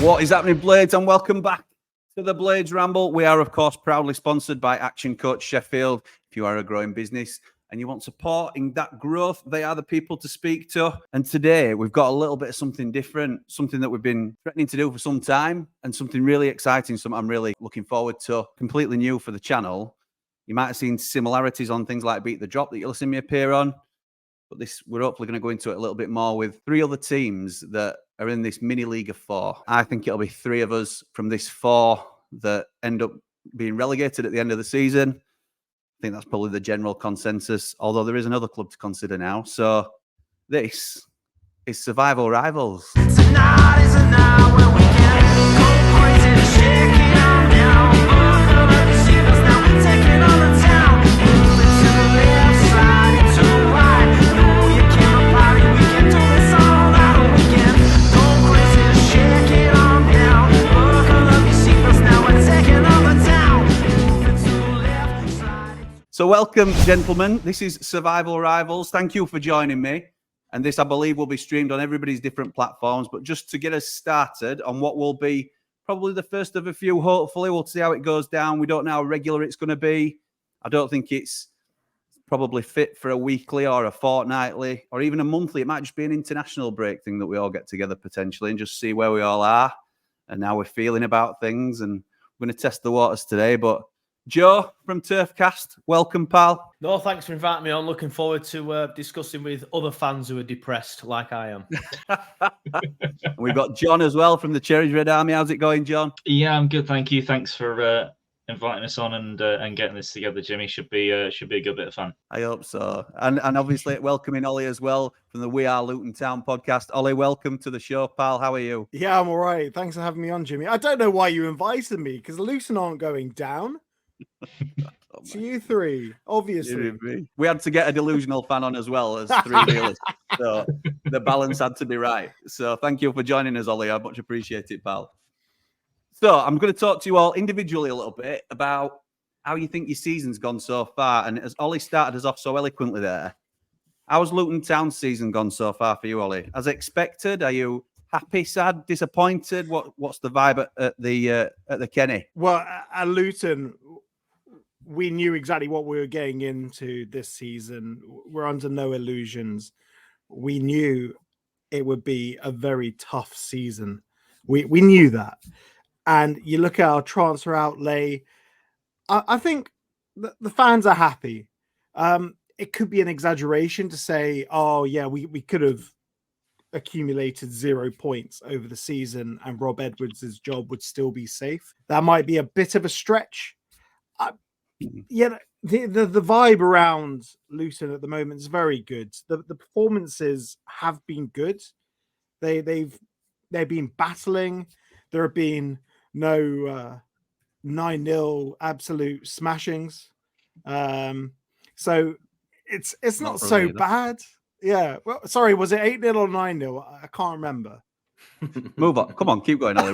What is happening, Blades? And welcome back to the Blades Ramble. We are, of course, proudly sponsored by Action Coach Sheffield. If you are a growing business and you want support in that growth, they are the people to speak to. And today we've got a little bit of something different, something that we've been threatening to do for some time, and something really exciting, something I'm really looking forward to, completely new for the channel. You might have seen similarities on things like Beat the Drop that you'll see me appear on. But we're hopefully going to go into it a little bit more with three other teams that are in this mini league of four. I think it'll be three of us from this four that end up being relegated at the end of the season. I think that's probably the general consensus, although there is another club to consider now. So this is Survival Rivals. Tonight is a night where we can go crazy and shake it on down. Buckle up your seatbelts, now we're taking on the town. Moving to the left, sliding to the right. Know you can't party, we can do this all night. We can go crazy and shake it on down. Buckle up your seatbelts, now we're taking on the town. Moving to the left, sliding. So welcome, gentlemen. This is Survival Rivals. Thank you for joining me. And this, I believe, will be streamed on everybody's different platforms. But just to get us started on what will be probably the first of a few, hopefully, we'll see how it goes down. We don't know how regular it's going to be. I don't think it's probably fit for a weekly or a fortnightly or even a monthly. It might just be an international break thing that we all get together potentially and just see where we all are and how we're feeling about things. And we're going to test the waters today. But Joe from Turfcast, welcome, pal. No, thanks for inviting me on. Looking forward to discussing with other fans who are depressed like I am. We've got John as well from the Cherries Red Army. How's it going, John? Yeah, I'm good, thank you. Thanks for inviting us on and getting this together, Jimmy. Should be a good bit of fun. I hope so. And obviously welcoming Ollie as well from the We Are Luton Town podcast. Ollie, welcome to the show, pal. How are you? Yeah, I'm all right. Thanks for having me on, Jimmy. I don't know why you invited me because Luton aren't going down. To you three, obviously. We had to get a delusional fan on as well as three realists. So the balance had to be right. So thank you for joining us, Ollie. I much appreciate it, pal. So I'm going to talk to you all individually a little bit about how you think your season's gone so far. And as Ollie started us off so eloquently there, how's Luton Town's season gone so far for you, Ollie? As expected? Are you happy, sad, disappointed? What's the vibe at the Kenny? Well, at Luton, we knew exactly what we were getting into this season. We're under no illusions. We knew it would be a very tough season. We knew that. And you look at our transfer outlay, I think the fans are happy. It could be an exaggeration to say, oh, yeah, we could have accumulated 0 points over the season and Rob Edwards' job would still be safe. That might be a bit of a stretch. Yeah, the vibe around Luton at the moment is very good. The performances have been good. They've been battling. There have been no 9-0 absolute smashings. So it's not so bad. Yeah. Well, sorry, was it 8-0 or 9-0? I can't remember. Move on. Come on, keep going, Ollie.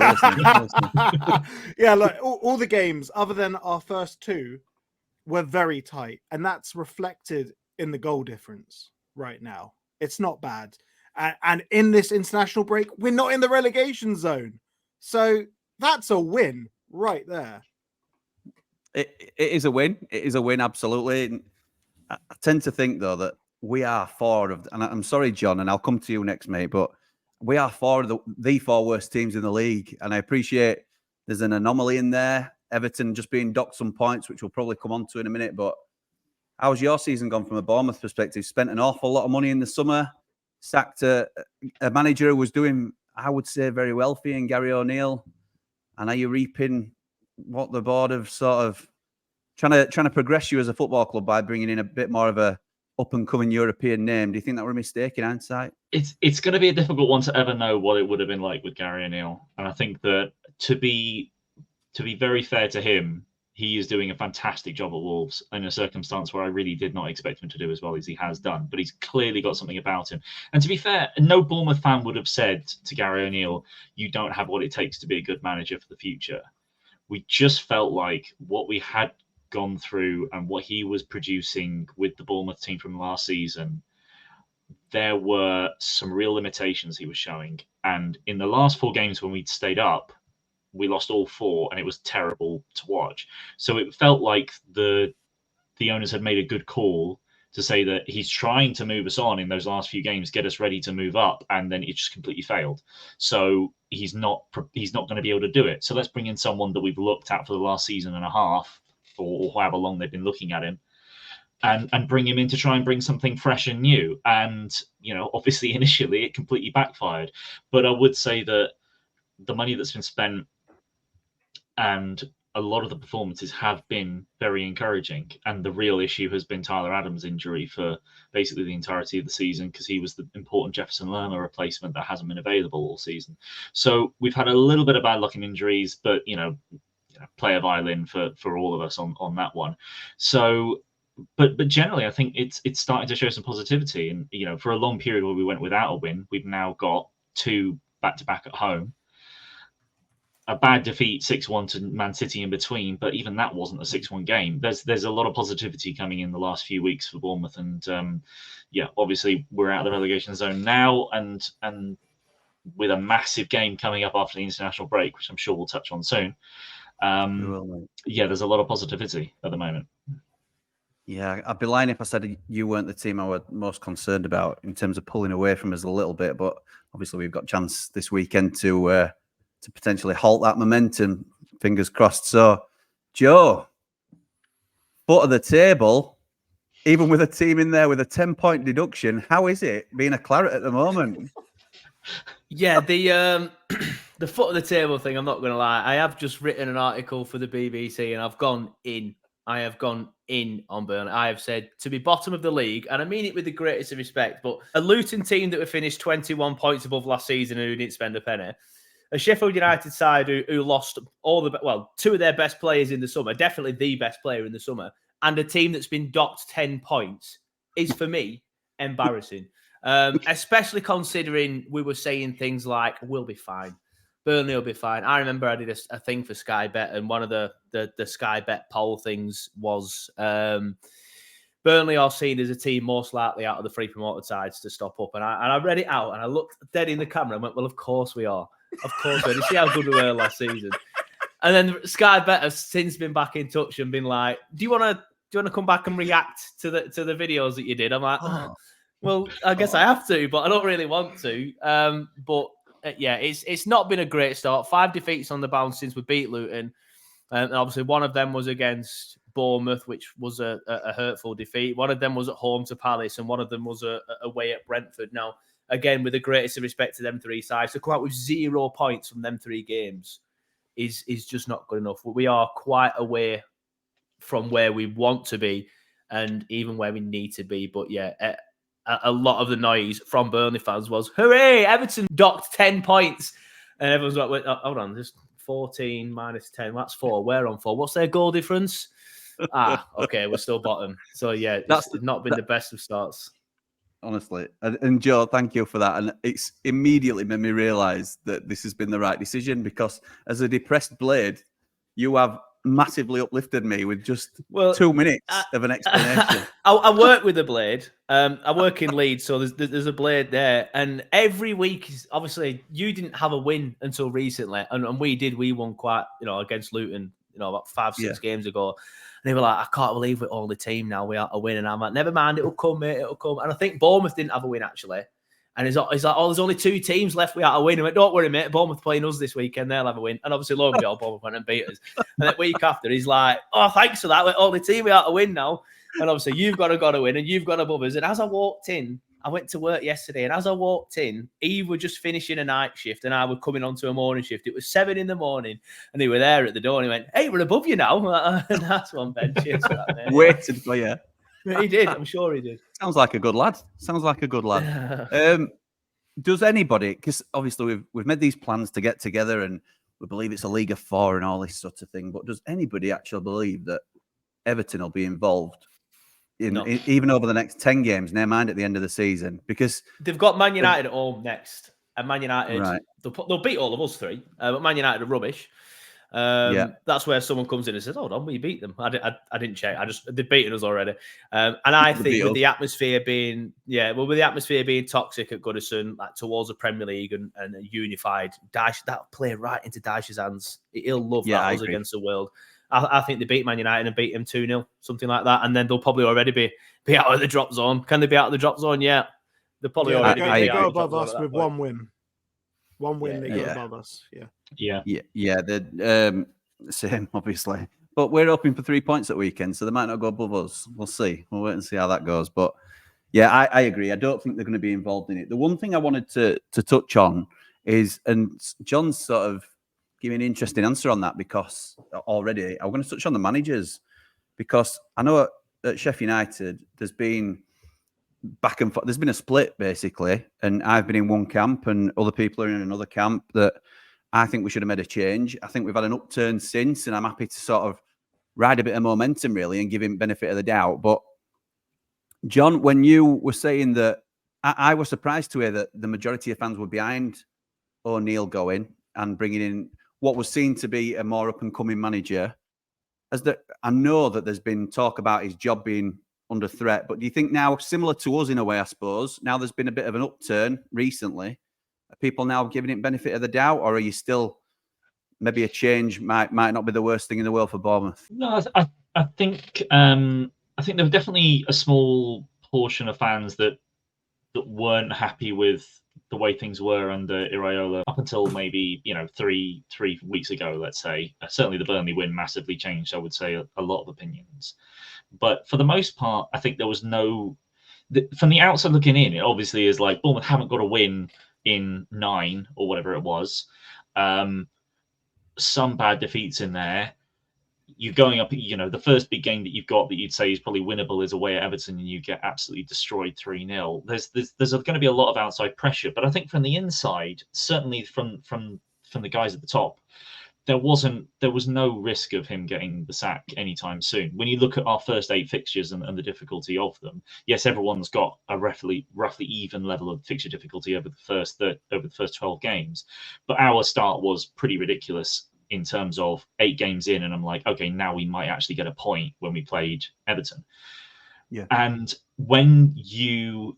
Yeah, look, all the games other than our first two were very tight, and that's reflected in the goal difference right now. It's not bad. And in this international break, we're not in the relegation zone. So that's a win right there. It is a win. It is a win, absolutely. I tend to think, though, that we are four of, and I'm sorry, John, and I'll come to you next, mate, but we are four of the four worst teams in the league. And I appreciate there's an anomaly in there. Everton just being docked some points, which we'll probably come on to in a minute. But how's your season gone from a Bournemouth perspective? Spent an awful lot of money in the summer, sacked a manager who was doing, I would say, very wealthy in Gary O'Neill. And are you reaping what the board have sort of trying to progress you as a football club by bringing in a bit more of a up-and-coming European name? Do you think that were a mistake in hindsight? It's going to be a difficult one to ever know what it would have been like with Gary O'Neill. And I think that to be very fair to him, he is doing a fantastic job at Wolves in a circumstance where I really did not expect him to do as well as he has done. But he's clearly got something about him. And to be fair, no Bournemouth fan would have said to Gary O'Neill, you don't have what it takes to be a good manager for the future. We just felt like what we had gone through and what he was producing with the Bournemouth team from last season, there were some real limitations he was showing. And in the last 4 games when we'd stayed up, we lost all 4, and it was terrible to watch. So it felt like the owners had made a good call to say that he's trying to move us on in those last few games, get us ready to move up, and then it just completely failed. So he's not going to be able to do it. So let's bring in someone that we've looked at for the last season and a half, or however long they've been looking at him, and bring him in to try and bring something fresh and new. And, obviously initially it completely backfired. But I would say that the money that's been spent and a lot of the performances have been very encouraging. And the real issue has been Tyler Adams' injury for basically the entirety of the season, because he was the important Jefferson Lerma replacement that hasn't been available all season. So we've had a little bit of bad luck in injuries, but, play a violin for all of us on that one. So, but generally, I think it's starting to show some positivity. And, for a long period where we went without a win, we've now got 2 back-to-back at home. A bad defeat 6-1 to Man City in between, but even that wasn't a 6-1 game. There's a lot of positivity coming in the last few weeks for Bournemouth, and obviously we're out of the relegation zone now, and with a massive game coming up after the international break, which I'm sure we'll touch on soon. There's a lot of positivity at the moment. Yeah, I'd be lying if I said you weren't the team I was most concerned about in terms of pulling away from us a little bit, but obviously we've got a chance this weekend to potentially halt that momentum. Fingers crossed. So, Joe, foot of the table, even with a team in there with a 10-point deduction, how is it being a Claret at the moment? Yeah, the foot of the table thing, I'm not going to lie. I have just written an article for the BBC, and I've gone in. I have gone in on Burnley. I have said to be bottom of the league, and I mean it with the greatest of respect, but a Luton team that were finished 21 points above last season and who didn't spend a penny, a Sheffield United side who lost 2 of their best players in the summer, definitely the best player in the summer, and a team that's been docked 10 points is, for me, embarrassing. Especially considering we were saying things like, we'll be fine. Burnley will be fine. I remember I did a thing for Sky Bet, and one of the Sky Bet poll things was Burnley are seen as a team most likely out of the 3 promoted sides to stop up. And I read it out, and I looked dead in the camera and went, well, of course we are. Of course we are. You see how good we were last season. And then Sky Bet has since been back in touch and been like, do you want to come back and react to the videos that you did? I'm like, well, I guess I have to, but I don't really want to. It's not been a great start. 5 defeats on the bounce since we beat Luton. And obviously one of them was against Bournemouth, which was a hurtful defeat. One of them was at home to Palace, and one of them was away at Brentford. Now, again, with the greatest of respect to them 3 sides, to come out with 0 points from them 3 games is just not good enough. We are quite away from where we want to be and even where we need to be. But yeah, a lot of the noise from Burnley fans was, hooray, Everton docked 10 points. And everyone's like, wait, hold on, just 14 minus 10, that's 4. We're on 4. What's their goal difference? Okay, we're still bottom. So yeah, it's not been the best of starts. Honestly. And Joe, thank you for that. And it's immediately made me realise that this has been the right decision, because as a depressed Blade, you have massively uplifted me with just 2 minutes of an explanation. I work with a Blade. I work in Leeds, so there's a Blade there. And every week, obviously, you didn't have a win until recently. And we did. We won quite, against Luton, about 5-6 games ago. And they were like, I can't believe we're only team now. We are a win. And I'm like, never mind, it'll come, mate, it'll come. And I think Bournemouth didn't have a win, actually. And he's like, there's only 2 teams left without a win. I went, don't worry, mate, Bournemouth playing us this weekend, they'll have a win. And obviously, lo and behold, Bournemouth went and beat us. And the week after, he's like, oh, thanks for that, we're only team without a win now. And obviously, you've got to win, and you've got above us. And as I walked in, I went to work yesterday, and as I walked in, Eve were just finishing a night shift, and I were coming onto a morning shift. It was 7 a.m, and they were there at the door, and he went, hey, we're above you now. And that's one, Ben. Cheers for that, mate. Waited for you. He did. I'm sure he did. Sounds like a good lad. Does anybody, because obviously we've made these plans to get together and we believe it's a League of 4 and all this sort of thing, but does anybody actually believe that Everton will be involved in even over the next 10 games, never mind at the end of the season? Because they've got Man United at home next, and Man United, right, they'll beat all of us 3, but Man United are rubbish. That's where someone comes in and says, "Hold on, we beat them." I didn't check. They've beaten us already. And I think with the atmosphere being, with the atmosphere being toxic at Goodison, like towards the Premier League and unified, Dyche, that'll play right into Dyche's hands. He'll love that us against the world. I think they beat Man United and beat him 2-0, something like that, and then they'll probably already be out of the drop zone. Can they be out of the drop zone? Yeah, they'll probably already be. They go above us with one win. One win, they go above us. Yeah. The same, obviously. But we're hoping for 3 points at weekend, so they might not go above us. We'll see. We'll wait and see how that goes. But yeah, I agree. I don't think they're going to be involved in it. The one thing I wanted to touch on is, and John's sort of giving an interesting answer on that, because already I'm going to touch on the managers, because I know at Sheffield United there's been back and forth. There's been a split basically, and I've been in one camp and other people are in another camp that I think we should have made a change. I think we've had an upturn since, and I'm happy to sort of ride a bit of momentum really and give him benefit of the doubt. But John, when you were saying that, I was surprised to hear that the majority of fans were behind O'Neill going and bringing in what was seen to be a more up-and-coming manager. I know that there's been talk about his job being under threat, but do you think now, similar to us in a way, I suppose, now there's been a bit of an upturn recently, are people now giving it benefit of the doubt, or are you still maybe a change might not be the worst thing in the world for Bournemouth? No, I think there was definitely a small portion of fans that weren't happy with the way things were under Iraola up until maybe 3 weeks ago, let's say. Certainly the Burnley win massively changed, I would say, a lot of opinions. But for the most part, I think there was from the outside looking in, it obviously is like Bournemouth haven't got a win in 9 or whatever it was. Some bad defeats in there. You're going up, the first big game that you've got that you'd say is probably winnable is away at Everton, and you get absolutely destroyed 3-0. There's going to be a lot of outside pressure, but I think from the inside, certainly from the guys at the top, there was no risk of him getting the sack anytime soon. When you look at our first 8 fixtures and the difficulty of them, yes, everyone's got a roughly even level of fixture difficulty over the first 12 games, but our start was pretty ridiculous in terms of 8 games in, and I'm like, okay, now we might actually get a point when we played Everton. Yeah. And when you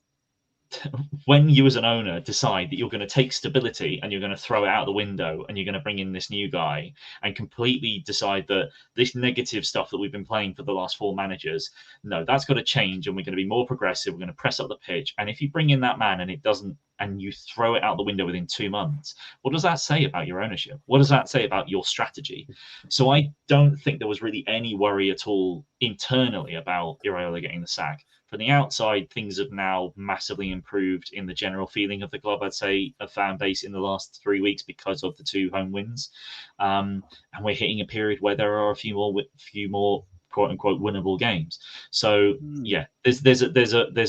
as an owner decide that you're going to take stability and you're going to throw it out the window and you're going to bring in this new guy and completely decide that this negative stuff that we've been playing for the last 4 managers, no, that's got to change, and we're going to be more progressive, we're going to press up the pitch. And if you bring in that man and it doesn't, and you throw it out the window within 2 months, what does that say about your ownership? What does that say about your strategy? So I don't think there was really any worry at all internally about Iraola getting the sack. From the outside, things have now massively improved in the general feeling of the club, I'd say, a fan base in the last 3 weeks because of the 2 home wins. And we're hitting a period where there are a few more quote unquote winnable games. So yeah, there's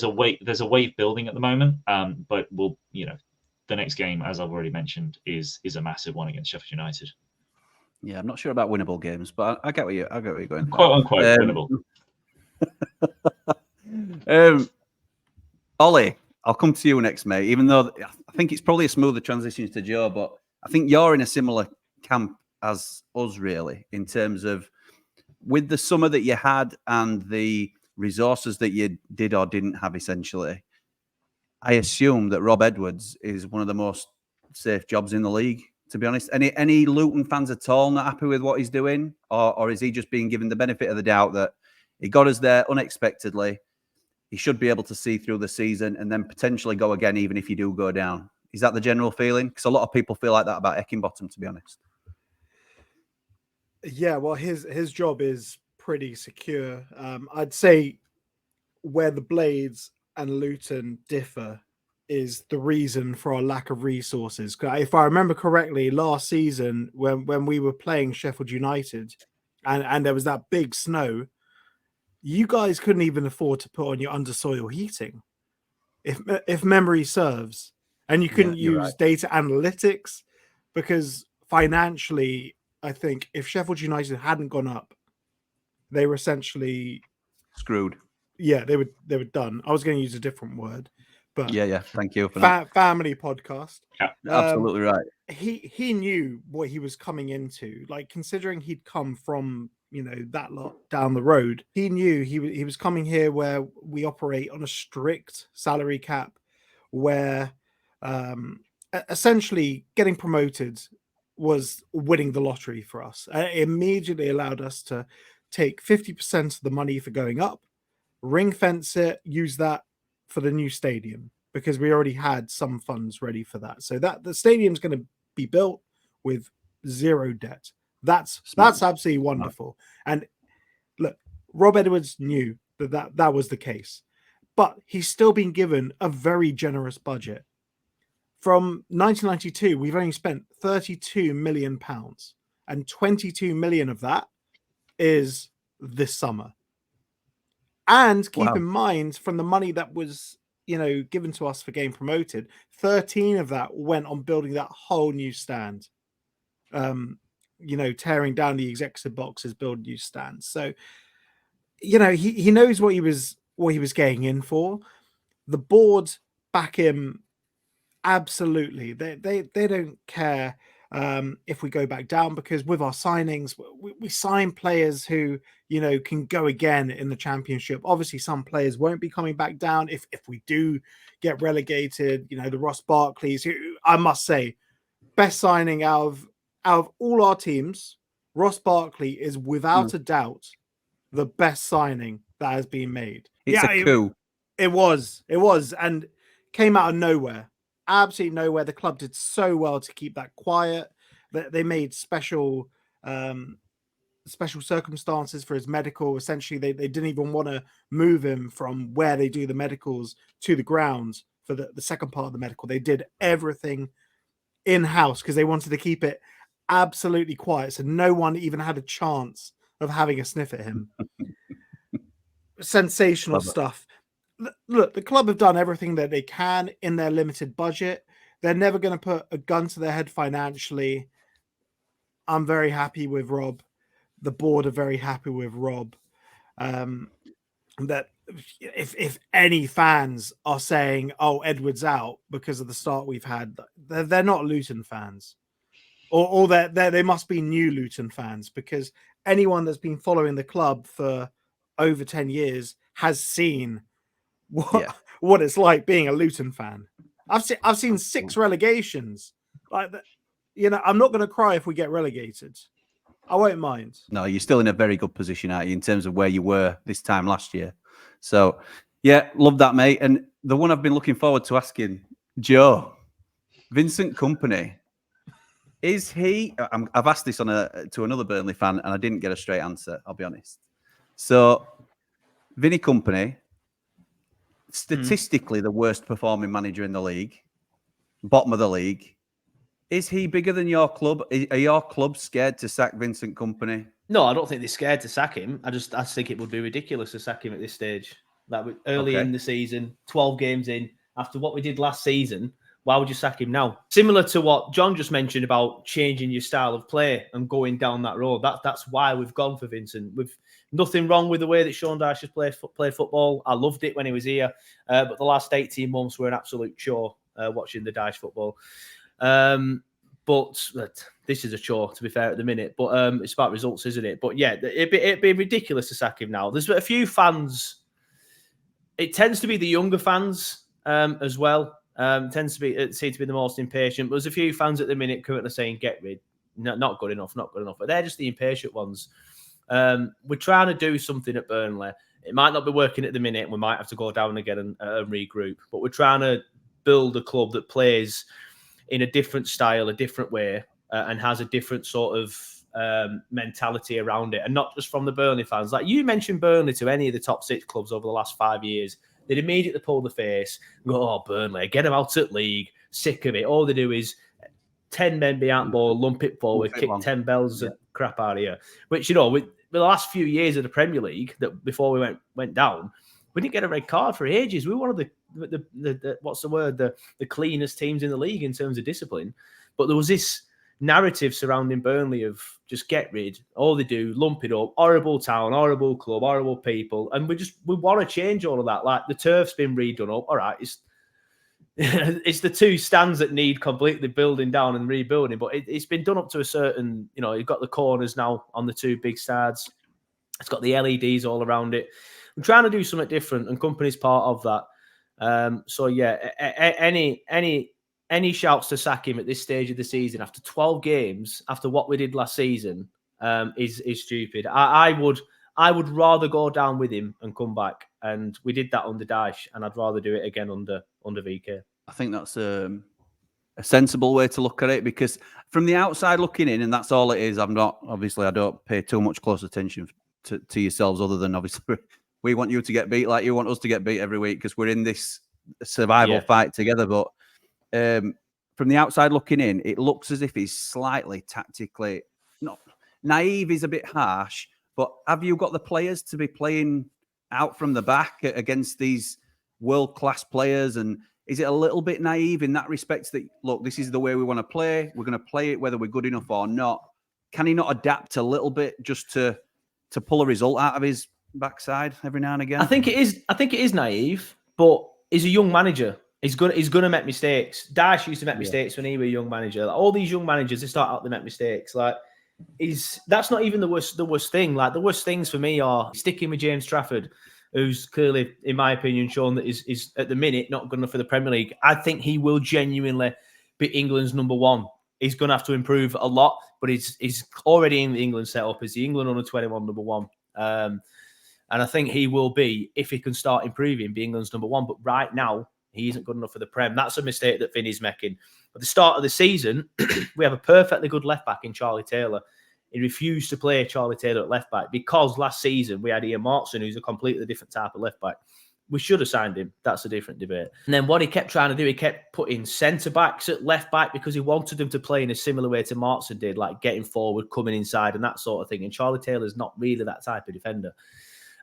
a wave building at the moment. But we'll, the next game, as I've already mentioned, is a massive one against Sheffield United. Yeah, I'm not sure about winnable games, but I get what you're going. Quote unquote winnable. Ollie, I'll come to you next, mate. Even though I think it's probably a smoother transition to Joe, but I think you're in a similar camp as us, really, in terms of with the summer that you had and the resources that you did or didn't have, essentially. I assume that Rob Edwards is one of the most safe jobs in the league, to be honest. Any Luton fans at all not happy with what he's doing? Or is he just being given the benefit of the doubt that he got us there unexpectedly? He should be able to see through the season and then potentially go again, even if you do go down. Is that the general feeling? Because a lot of people feel like that about Heckingbottom, to be honest. Yeah, well, his job is pretty secure. I'd say where the Blades and Luton differ is the reason for our lack of resources. If I remember correctly, last season when we were playing Sheffield United and there was that big snow, you guys couldn't even afford to put on your undersoil heating, if memory serves, and you couldn't use data analytics because financially, I think if Sheffield United hadn't gone up, they were essentially screwed. Yeah, they were done. I was going to use a different word, but Yeah. Thank you for that. family podcast. Absolutely right. He knew what he was coming into. Like, considering he'd come from, you know, that lot down the road, he knew he was coming here where we operate on a strict salary cap, where essentially getting promoted was winning the lottery for us. It immediately allowed us to take 50% of the money for going up, ring fence it, use that for the new stadium, because we already had some funds ready for that. So that the stadium's going to be built with zero debt. That's absolutely wonderful. And look, Rob Edwards knew that was the case, but he's still been given a very generous budget. From 1992, we've only spent £32 million, and 22 million of that is this summer. And keep in mind, from the money that was, you know, given to us for getting promoted, 13 of that went on building that whole new stand. You know, tearing down the executive boxes, build new stands. So, you know, he knows what he was getting in for. The board back him absolutely. They don't care if we go back down, because with our signings, we sign players who, you know, can go again in the championship. Obviously, some players won't be coming back down if we do get relegated. You know, the Ross Barkleys, who I must say, best signing out of all our teams. Ross Barkley is without a doubt the best signing that has been made. It's a coup. It was, and came out of nowhere. Absolutely nowhere. The club did so well to keep that quiet. That they made special circumstances for his medical. Essentially, they didn't even want to move him from where they do the medicals to the grounds for the second part of the medical. They did everything in-house because they wanted to keep it absolutely quiet, so no one even had a chance of having a sniff at him. Sensational stuff. Look, the club have done everything that they can in their limited budget. They're never going to put a gun to their head financially. I'm very happy with Rob. The board are very happy with Rob. That if any fans are saying, "Oh, Edward's out" because of the start we've had, they're not Luton fans, or they must be new Luton fans, because anyone that's been following the club for over 10 years has seen what it's like being a Luton fan. I've seen 6 relegations. Like, you know, I'm not going to cry if we get relegated. I won't mind. No, you're still in a very good position, aren't you, in terms of where you were this time last year. So, yeah, love that, mate. And the one I've been looking forward to asking, Joe, Vincent Kompany, is he? I've asked this to another Burnley fan, and I didn't get a straight answer, I'll be honest. So, Vinny Kompany, statistically the worst performing manager in the league, bottom of the league. Is he bigger than your club? Are your club scared to sack Vincent Kompany? No, I don't think they're scared to sack him. I think it would be ridiculous to sack him at this stage. Like, early in the season, 12 games in, after what we did last season, why would you sack him now? Similar to what John just mentioned about changing your style of play and going down that road. That's why we've gone for Vincent. We've nothing wrong with the way that Sean Dyche has played football. I loved it when he was here. But the last 18 months were an absolute chore watching the Dyche football. But this is a chore, to be fair, at the minute. But it's about results, isn't it? But yeah, it'd be ridiculous to sack him now. There's a few fans. It tends to be the younger fans as well. Seem to be the most impatient. But there's a few fans at the minute currently saying, "Get rid, not good enough, not good enough." But they're just the impatient ones. We're trying to do something at Burnley. It might not be working at the minute. We might have to go down again and regroup. But we're trying to build a club that plays in a different style, a different way, and has a different sort of mentality around it. And not just from the Burnley fans. Like, you mentioned Burnley to any of the top 6 clubs over the last 5 years, they'd immediately pull the face and go, "Oh, Burnley, get them out at league, sick of it." All they do is 10 men behind ball, lump it forward, kick 10 bells of crap out of here. Which, you know, with the last few years of the Premier League, that before we went down, we didn't get a red card for ages. We were one of the what's the word? The cleanest teams in the league in terms of discipline. But there was this narrative surrounding Burnley of just get rid. All they do, lump it up. Horrible town, horrible club, horrible people. And we want to change all of that. Like, the turf's been redone up. All right, it's the two stands that need completely building down and rebuilding. But it's been done up to a certain, you've got the corners now on the two big stands. It's got the LEDs all around it. I'm trying to do something different, and company's part of that. So yeah, any shouts to sack him at this stage of the season after 12 games, after what we did last season, is stupid. I would rather go down with him and come back, and we did that under Daesh, and I'd rather do it again under VK. I think that's a sensible way to look at it, because from the outside looking in, and that's all it is. I don't pay too much close attention to yourselves, other than obviously we want you to get beat like you want us to get beat every week, because we're in this survival fight together. But from the outside looking in, it looks as if he's slightly tactically, not naive is a bit harsh, but have you got the players to be playing out from the back against these world-class players? And is it a little bit naive in that respect, that, look, this is the way we want to play, we're going to play it whether we're good enough or not? Can he not adapt a little bit just to pull a result out of his backside every now and again? I think it is naive, but he's a young manager. He's gonna make mistakes. Daesh used to make mistakes when he was a young manager. Like, all these young managers, they start out to make mistakes. Like, that's not even the worst thing. Like, the worst things for me are sticking with James Trafford, who's clearly, in my opinion, shown that is at the minute not good enough for the Premier League. I think he will genuinely be England's number one. He's going to have to improve a lot, but he's already in the England setup as the England under-21 number one. And I think he will be, if he can start improving, be England's number one. But right now, he isn't good enough for the Prem. That's a mistake that Vinny's making. At the start of the season, we have a perfectly good left-back in Charlie Taylor. He refused to play Charlie Taylor at left-back because last season we had Ian Martson, who's a completely different type of left-back. We should have signed him. That's a different debate. And then what he kept trying to do, he kept putting centre-backs at left-back because he wanted them to play in a similar way to Martson did, like getting forward, coming inside and that sort of thing. And Charlie Taylor's not really that type of defender.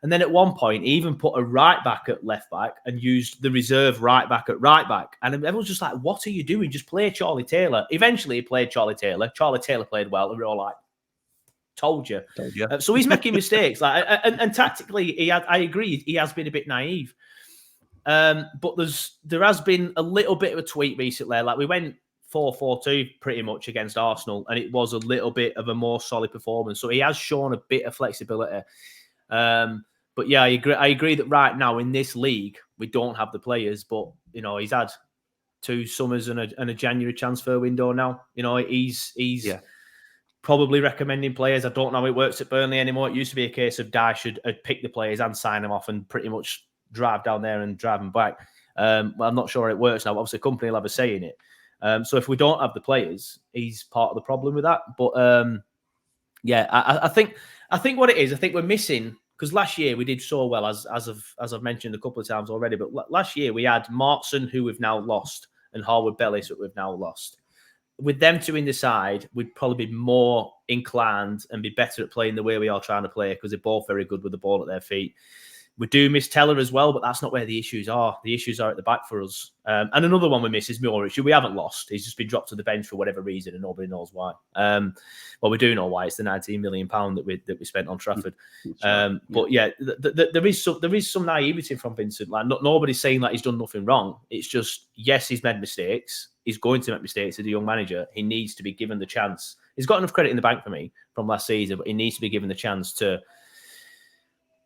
And then at one point, he even put a right-back at left-back and used the reserve right-back at right-back. And everyone's just like, what are you doing? Just play Charlie Taylor. Eventually, he played Charlie Taylor. Charlie Taylor played well, and we're all like, told you. So he's making mistakes. Like, and tactically, I agree, he has been a bit naive. But there has been a little bit of a tweak recently. Like, we went 4-4-2 pretty much against Arsenal, and it was a little bit of a more solid performance. So he has shown a bit of flexibility. But yeah, I agree that right now in this league, we don't have the players, but he's had 2 summers and a January transfer window now. He's probably recommending players. I don't know how it works at Burnley anymore. It used to be a case of Daesh had pick the players and sign them off and pretty much drive down there and drive them back. Well, I'm not sure how it works now. Obviously, the company will have a say in it. So if we don't have the players, he's part of the problem with that. But I think what it is, I think we're missing, because last year we did so well, as I've mentioned a couple of times already. But last year we had Martson, who we've now lost, and Harwood Bellis, who we've now lost. With them two in the side, we'd probably be more inclined and be better at playing the way we are trying to play, because they're both very good with the ball at their feet. We do miss Teller as well, but that's not where the issues are. The issues are at the back for us. And another one we miss is Muric, who we haven't lost. He's just been dropped to the bench for whatever reason, and nobody knows why. Well, we do know why. It's the £19 million that we spent on Trafford. But yeah, there is some naivety from Vincent. Like, nobody's saying that he's done nothing wrong. It's just, yes, he's made mistakes. He's going to make mistakes as a young manager. He needs to be given the chance. He's got enough credit in the bank for me from last season, but he needs to be given the chance to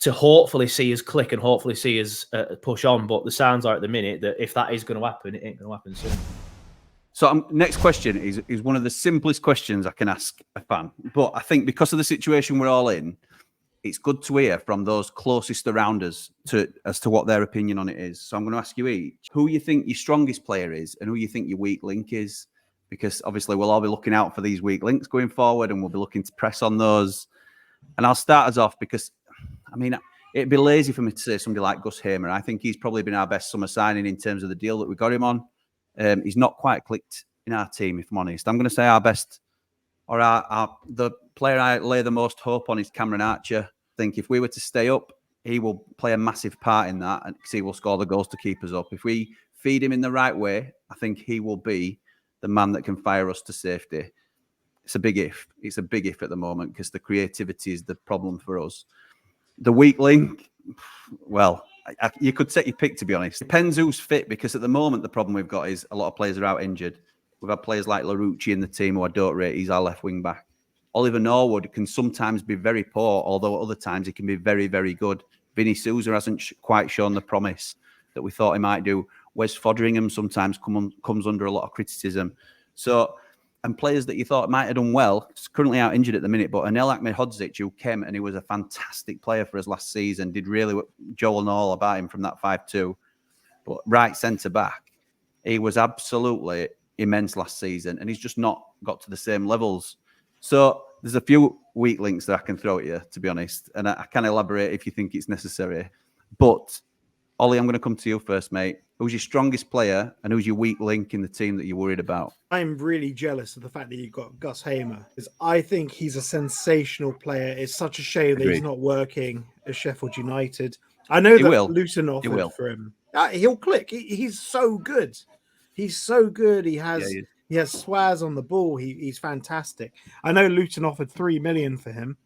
hopefully see us click and hopefully see us push on. But the signs are at the minute that if that is going to happen, it ain't going to happen soon. So next question is one of the simplest questions I can ask a fan. But I think because of the situation we're all in, it's good to hear from those closest around us as to what their opinion on it is. So I'm going to ask you each who you think your strongest player is and who you think your weak link is, because obviously we'll all be looking out for these weak links going forward, and we'll be looking to press on those. And I'll start us off because, I mean, it'd be lazy for me to say somebody like Gus Hamer. I think he's probably been our best summer signing in terms of the deal that we got him on. He's not quite clicked in our team, if I'm honest. I'm going to say our best, or the player I lay the most hope on is Cameron Archer. I think if we were to stay up, he will play a massive part in that, and he will score the goals to keep us up. If we feed him in the right way, I think he will be the man that can fire us to safety. It's a big if. It's a big if at the moment, because the creativity is the problem for us. The weak link, well, You could set your pick, to be honest. Depends who's fit, because at the moment the problem we've got is a lot of players are out injured. We've had players like Larouci in the team who I don't rate. He's our left wing back. Oliver Norwood can sometimes be very poor, although at other times he can be very, very good. Vinny Souza hasn't quite shown the promise that we thought he might do. Wes Foderingham sometimes comes under a lot of criticism. So, and players that you thought might have done well, currently out injured at the minute, but Anel Ahmedhodzic, who came and he was a fantastic player for us last season, did really Joel and all about him from that 5-2. But right centre back, he was absolutely immense last season, and he's just not got to the same levels. So there's a few weak links that I can throw at you, to be honest, and I can elaborate if you think it's necessary. But Ollie, I'm going to come to you first, mate. Who's your strongest player and who's your weak link in the team that you're worried about? I'm really jealous of the fact that you've got Gus Hamer, because I think he's a sensational player. It's such a shame that he's not working at Sheffield United. I know that Luton offered for him. He'll click. He's so good. He's so good. He has swaz on the ball. He's fantastic. I know Luton offered 3 million for him,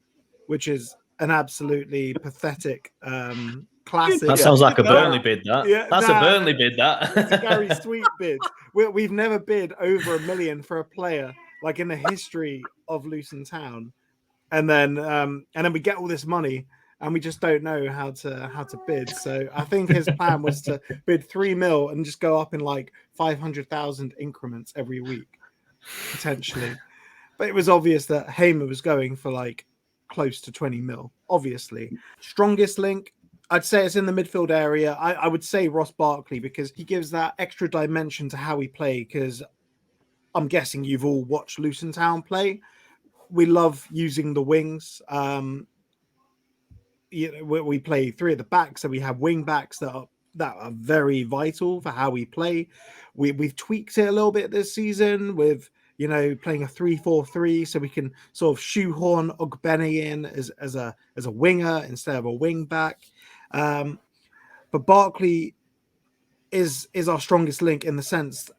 which is an absolutely pathetic classic. That sounds like a Burnley bid. That's a Burnley bid. It's a Gary Sweet bid. We've never bid over 1 million for a player like in the history of Luton Town, and then we get all this money and we just don't know how to bid. So I think his plan was to bid 3 mil and just go up in like 500,000 increments every week, potentially. But it was obvious that Hamer was going for like close to 20 mil. Obviously, strongest link, I'd say it's in the midfield area. I would say Ross Barkley, because he gives that extra dimension to how we play. Because I'm guessing you've all watched Luton Town play. We love using the wings. We play 3 at the back, so we have wing backs that are very vital for how we play. We've tweaked it a little bit this season with playing a 3-4-3, so we can sort of shoehorn Ogbene in as a winger instead of a wing back. But Barkley is our strongest link in the sense,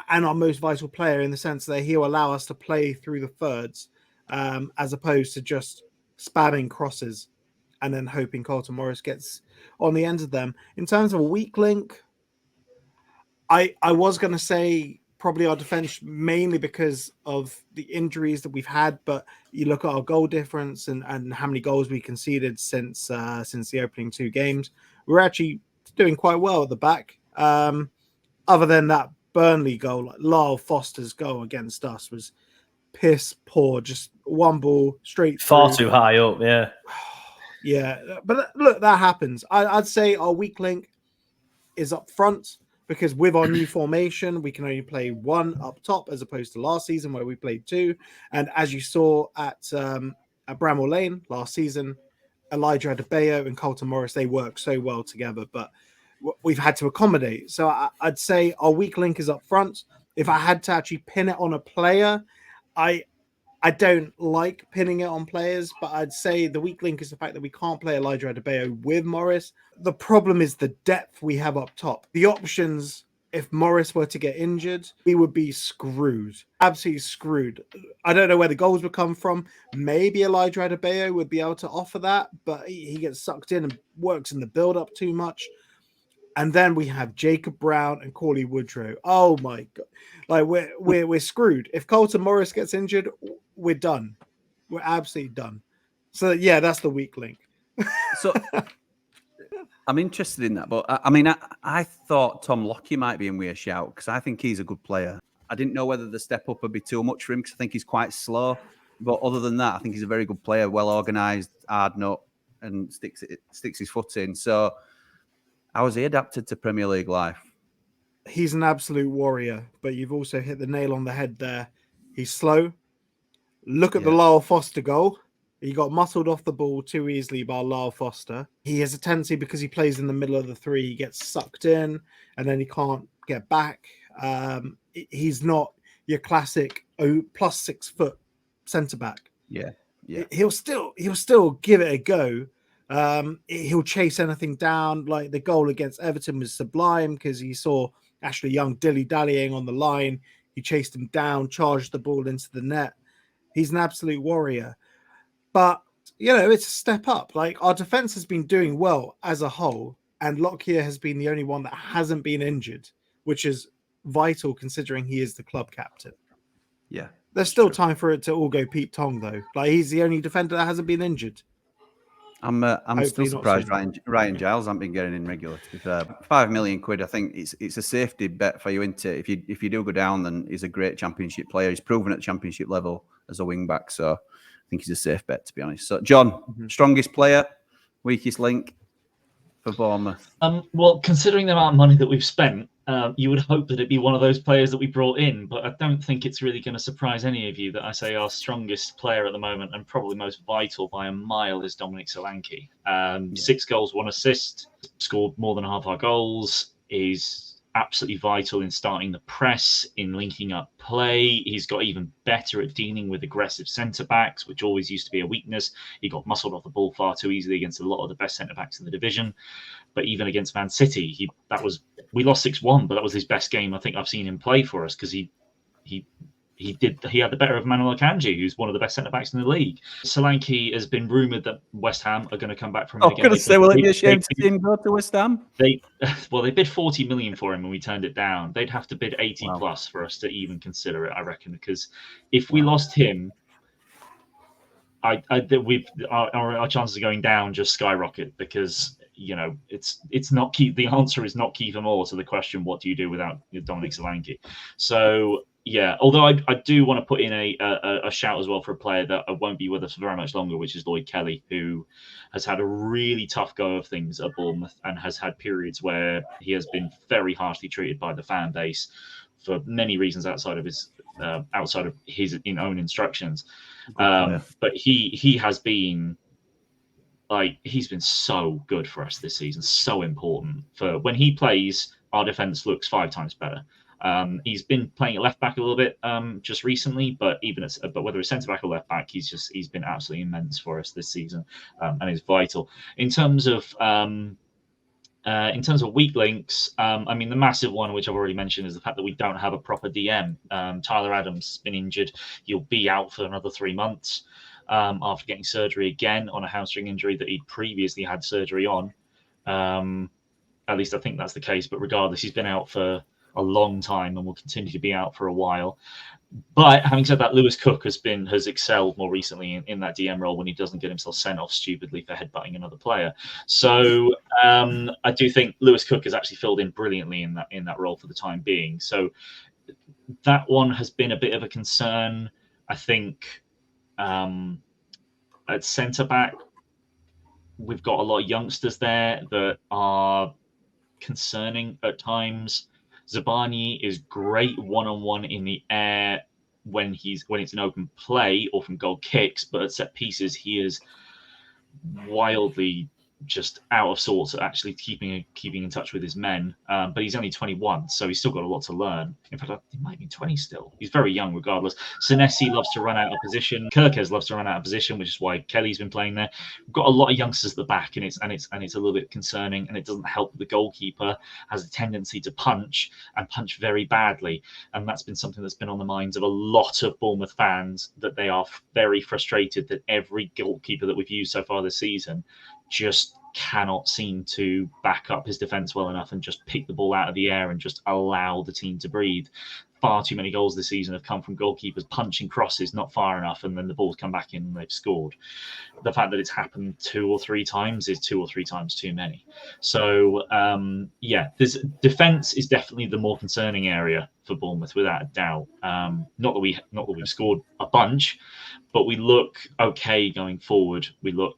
and our most vital player in the sense that he'll allow us to play through the thirds, as opposed to just spamming crosses and then hoping Carlton Morris gets on the end of them. In terms of a weak link, I was going to say probably our defense, mainly because of the injuries that we've had. But you look at our goal difference and how many goals we conceded since the opening 2 games. We're actually doing quite well at the back. Other than that Burnley goal, like Lyle Foster's goal against us was piss poor. Just one ball straight far through. Too high up. Yeah. Yeah, but look, that happens. I'd say our weak link is up front, because with our new formation, we can only play 1 up top as opposed to last season where we played 2. And as you saw at Bramall Lane last season, Elijah Adebayo and Carlton Morris, they work so well together, but we've had to accommodate. So I'd say our weak link is up front. If I had to actually pin it on a player, I don't like pinning it on players, but I'd say the weak link is the fact that we can't play Elijah Adebayo with Morris. The problem is the depth we have up top. The options, if Morris were to get injured, we would be screwed. Absolutely screwed. I don't know where the goals would come from. Maybe Elijah Adebayo would be able to offer that, but he gets sucked in and works in the build-up too much. And then we have Jacob Brown and Corley Woodrow. Oh my God. Like we're screwed. If Carlton Morris gets injured, we're done. We're absolutely done. So yeah, that's the weak link. So I'm interested in that, but I mean, I thought Tom Lockie might be in with a shout, because I think he's a good player. I didn't know whether the step up would be too much for him, because I think he's quite slow. But other than that, I think he's a very good player, well organised, hard nut, and sticks his foot in. So how is he adapted to Premier League life? He's an absolute warrior, but you've also hit the nail on the head there. He's slow. Look at the Lyle Foster goal. He got muscled off the ball too easily by Lyle Foster. He has a tendency, because he plays in the middle of the 3, he gets sucked in and then he can't get back. He's not your classic +6 foot centre back. Yeah. He'll still give it a go. He'll chase anything down. Like the goal against Everton was sublime, because he saw Ashley Young dilly-dallying on the line. He chased him down, charged the ball into the net. He's an absolute warrior. But, it's a step up. Like, our defense has been doing well as a whole. and Lockyer has been the only one that hasn't been injured, which is vital considering he is the club captain. Yeah. There's still time for it to all go Pete Tong, though. Like, he's the only defender that hasn't been injured. I'm Hopefully still not surprised soon. Ryan Giles hasn't been getting in regular. To be fair, £5 million, I think it's a safety bet for you, isn't it? If you do go down, then he's a great championship player. He's proven at championship level as a wing back, so I think he's a safe bet, to be honest. So, John, strongest player, weakest link for Bournemouth. Well, considering the amount of money that we've spent, you would hope that it'd be one of those players that we brought in, but I don't think it's really going to surprise any of you that I say our strongest player at the moment and probably most vital by a mile is Dominic Solanke. 6 goals, 1 assist, scored more than half our goals, is absolutely vital in starting the press, in linking up play. He's got even better at dealing with aggressive centre-backs, which always used to be a weakness. He got muscled off the ball far too easily against a lot of the best centre-backs in the division. But even against Man City, we lost 6-1, but that was his best game I think I've seen him play for us, because he had the better of Manuel Akanji, who's one of the best centre backs in the league. Solanke has been rumoured that West Ham are going to come back from him again. I'm going to say, will it be a shame to see him go to West Ham? They bid 40 million for him and we turned it down. They'd have to bid 80 plus for us to even consider it, I reckon, because if we lost him, our chances of going down just skyrocket, because it's not key. The answer is not Kiefer Moore to the question, what do you do without Dominic Solanke? So yeah, although I do want to put in a shout as well for a player that won't be with us for very much longer, which is Lloyd Kelly, who has had a really tough go of things at Bournemouth and has had periods where he has been very harshly treated by the fan base for many reasons outside of his own instructions. But he has been he's been so good for us this season, so important. For when he plays, our defense looks 5 times better. He's been playing at left back a little bit just recently, but whether it's centre back or left back, he's been absolutely immense for us this season, and is vital in terms of weak links. I mean, the massive one, which I've already mentioned, is the fact that we don't have a proper DM. Tyler Adams has been injured; he'll be out for another 3 months after getting surgery again on a hamstring injury that he'd previously had surgery on. At least I think that's the case. But regardless, he's been out for a long time and will continue to be out for a while. But having said that, Lewis Cook has excelled more recently in that DM role when he doesn't get himself sent off stupidly for headbutting another player. So I do think Lewis Cook has actually filled in brilliantly in that role for the time being. So that one has been a bit of a concern. I think at centre back, we've got a lot of youngsters there that are concerning at times. Zabani is great one-on-one in the air when it's an open play or from goal kicks, but at set pieces he is wildly just out of sorts at actually keeping in touch with his men. But he's only 21, so he's still got a lot to learn. In fact, he might be 20 still. He's very young regardless. Senesi loves to run out of position. Kirkes loves to run out of position, which is why Kelly's been playing there. We've got a lot of youngsters at the back, and it's a little bit concerning, and it doesn't help. The goalkeeper has a tendency to punch very badly, and that's been something that's been on the minds of a lot of Bournemouth fans, that they are very frustrated that every goalkeeper that we've used so far this season just cannot seem to back up his defense well enough and just pick the ball out of the air and just allow the team to breathe. Far too many goals this season have come from goalkeepers punching crosses not far enough, and then the balls come back in and they've scored. The fact that it's happened 2 or 3 times is 2 or 3 times too many. So this defense is definitely the more concerning area for Bournemouth, without a doubt. Not that we've scored a bunch, but we look okay going forward. We look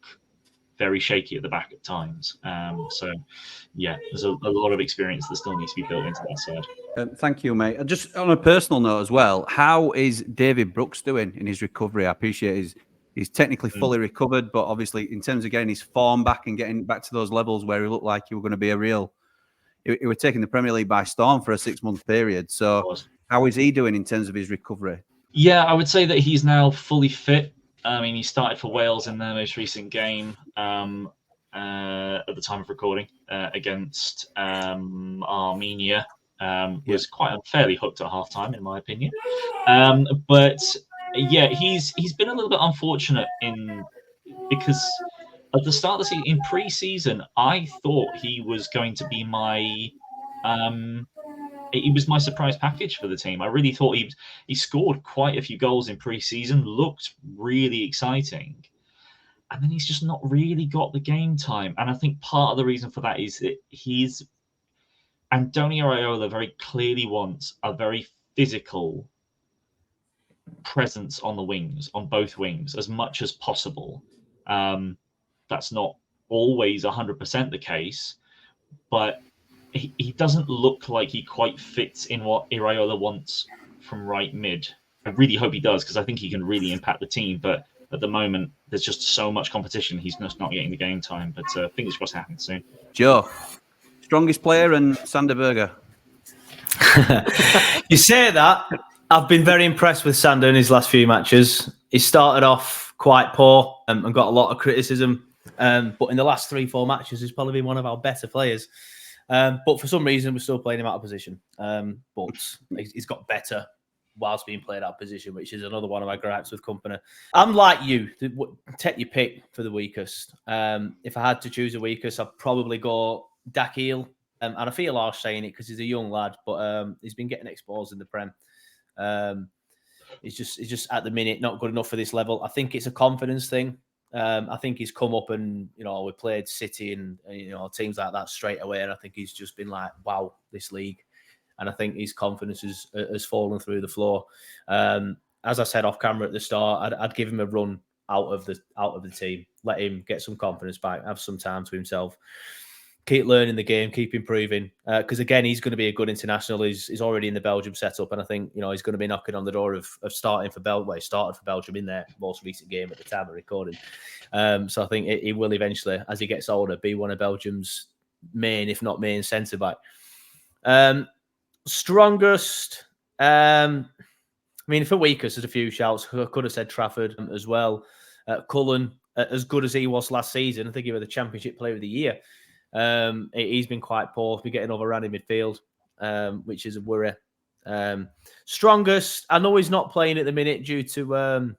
very shaky at the back at times. There's a lot of experience that still needs to be built into that side. Thank you, mate. Just on a personal note as well, how is David Brooks doing in his recovery? I appreciate he's technically fully recovered, but obviously in terms of getting his form back and getting back to those levels where he looked like he was going to be he was taking the Premier League by storm for a 6-month period. So how is he doing in terms of his recovery? Yeah, I would say that he's now fully fit. I mean, he started for Wales in their most recent game at the time of recording against Armenia. Was quite unfairly hooked at halftime, in my opinion. But yeah, he's been a little bit unfortunate because at the start of the season, in pre-season, I thought he was going to be my he was my surprise package for the team. I really thought he scored quite a few goals in pre-season, looked really exciting, and then he's just not really got the game time. And I think part of the reason for that is that Antonio Iraola very clearly wants a very physical presence on the wings, on both wings, as much as possible. That's not always 100% the case, but he doesn't look like he quite fits in what Iraola wants from right mid. I really hope he does, because I think he can really impact the team. But at the moment, there's just so much competition. He's just not getting the game time. But fingers crossed it happens soon. Joe, strongest player and Sander Berger. You say that. I've been very impressed with Sander in his last few matches. He started off quite poor and got a lot of criticism. But in the last 3-4 matches, he's probably been one of our better players. But for some reason, we're still playing him out of position. But he's got better whilst being played out of position, which is another one of my gripes with Company. I'm like you. Take your pick for the weakest. If I had to choose a weakest, I'd probably go Dakhil. And I feel harsh saying it because he's a young lad, but he's been getting exposed in the Prem. He's just at the minute not good enough for this level. I think it's a confidence thing. I think he's come up and, we played City and teams like that straight away. And I think he's just been like, wow, this league. And I think his confidence has fallen through the floor. As I said off camera at the start, I'd give him a run out of the team. Let him get some confidence back, have some time to himself. Keep learning the game, keep improving. Because again, he's going to be a good international. He's already in the Belgium setup, and I think he's going to be knocking on the door of starting for Belgium. Well, he started for Belgium in their most recent game at the time of recording. So I think he will eventually, as he gets older, be one of Belgium's main, if not main, centre back. Strongest. I mean, for weakest, there's a few shouts. I could have said Trafford as well. Cullen, as good as he was last season, I think he was the Championship Player of the Year. He's been quite poor. He's been getting overrun in midfield, which is a worry. Strongest, I know he's not playing at the minute due to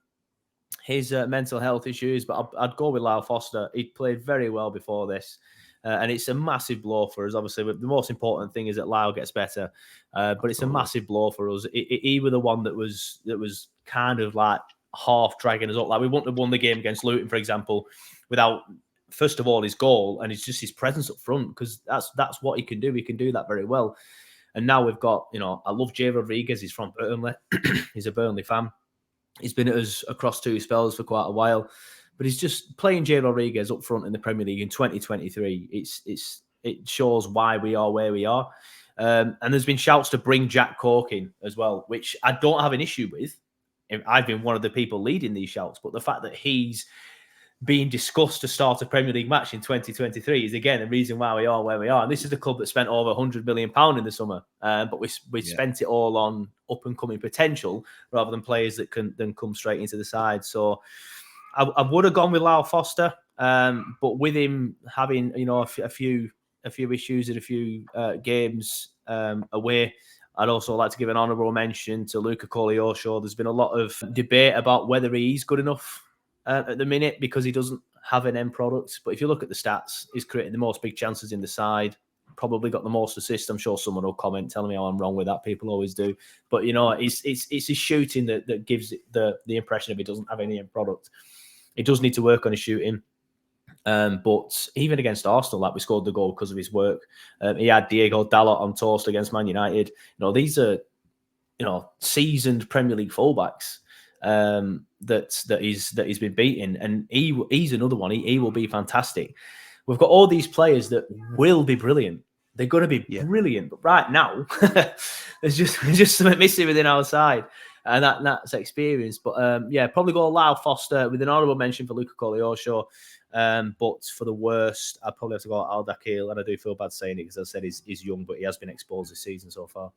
his mental health issues, but I'd go with Lyle Foster. He played very well before this, and it's a massive blow for us. Obviously, the most important thing is that Lyle gets better, but it's a massive blow for us. He was the one that was kind of like half dragging us up. Like we wouldn't have won the game against Luton, for example, without, first of all, his goal, and it's just his presence up front, because that's what he can do. He can do that very well. And now we've got, I love Jay Rodriguez. He's from Burnley. He's a Burnley fan. He's been at us across 2 spells for quite a while, but he's just playing Jay Rodriguez up front in the Premier League in 2023. It shows why we are where we are. And there's been shouts to bring Jack Cork in as well, which I don't have an issue with. I've been one of the people leading these shouts, but the fact that he's being discussed to start a Premier League match in 2023 is, again, a reason why we are where we are. And this is the club that spent over £100 million in the summer, but we spent it all on up-and-coming potential rather than players that can then come straight into the side. So I would have gone with Lyle Foster, but with him having a few issues in a few games away, I'd also like to give an honourable mention to Luca Koleosho. There's been a lot of debate about whether he's good enough at the minute because he doesn't have an end product. But if you look at the stats, he's creating the most big chances in the side, probably got the most assists. I'm sure someone will comment telling me how I'm wrong with that. People always do. But, it's his shooting that gives it the impression of he doesn't have any end product. He does need to work on his shooting. But even against Arsenal, we scored the goal because of his work. He had Diego Dalot on toast against Man United. These are, seasoned Premier League fullbacks that he's been beaten, and he's another one. He will be fantastic. We've got all these players that will be brilliant. They're going to be brilliant, but right now there's just something missing within our side, and that's experience. But probably go Lyle Foster with an honourable mention for Luca Koleosho. But for the worst, I'd probably have to go Al Dakhil, and I do feel bad saying it because I said he's young, but he has been exposed this season so far.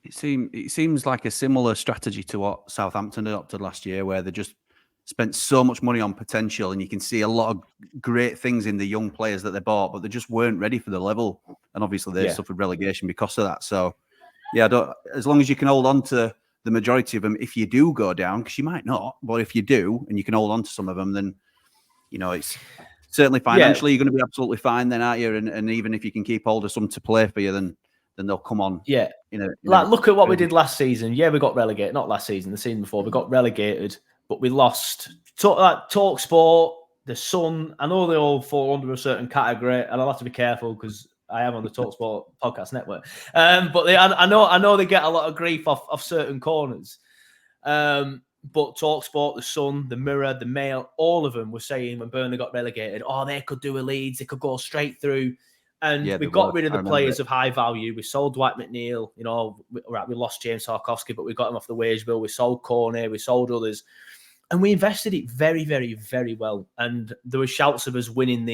It seems like a similar strategy to what Southampton adopted last year, where they just spent so much money on potential, and you can see a lot of great things in the young players that they bought, but they just weren't ready for the level. And obviously they suffered relegation because of that. So, as long as you can hold on to the majority of them, if you do go down, because you might not, but if you do, and you can hold on to some of them, then, it's certainly financially, you're going to be absolutely fine then, aren't you? And even if you can keep hold of some to play for you, then they'll come on. Yeah. In Look at what we did last season. Yeah, we got relegated. Not last season, the season before. We got relegated, but we lost. Talk Sport, The Sun. I know they all fall under a certain category, and I'll have to be careful because I am on the Talk Sport podcast network. But I know they get a lot of grief off certain corners. But TalkSport, The Sun, The Mirror, The Mail, all of them were saying when Burnley got relegated, they could do a Leeds, they could go straight through. And we got rid of the players of high value. We sold Dwight McNeil. We lost James Tarkowski, but we got him off the wage bill. We sold Cornet, we sold others. And we invested it very, very, very well. And there were shouts of us winning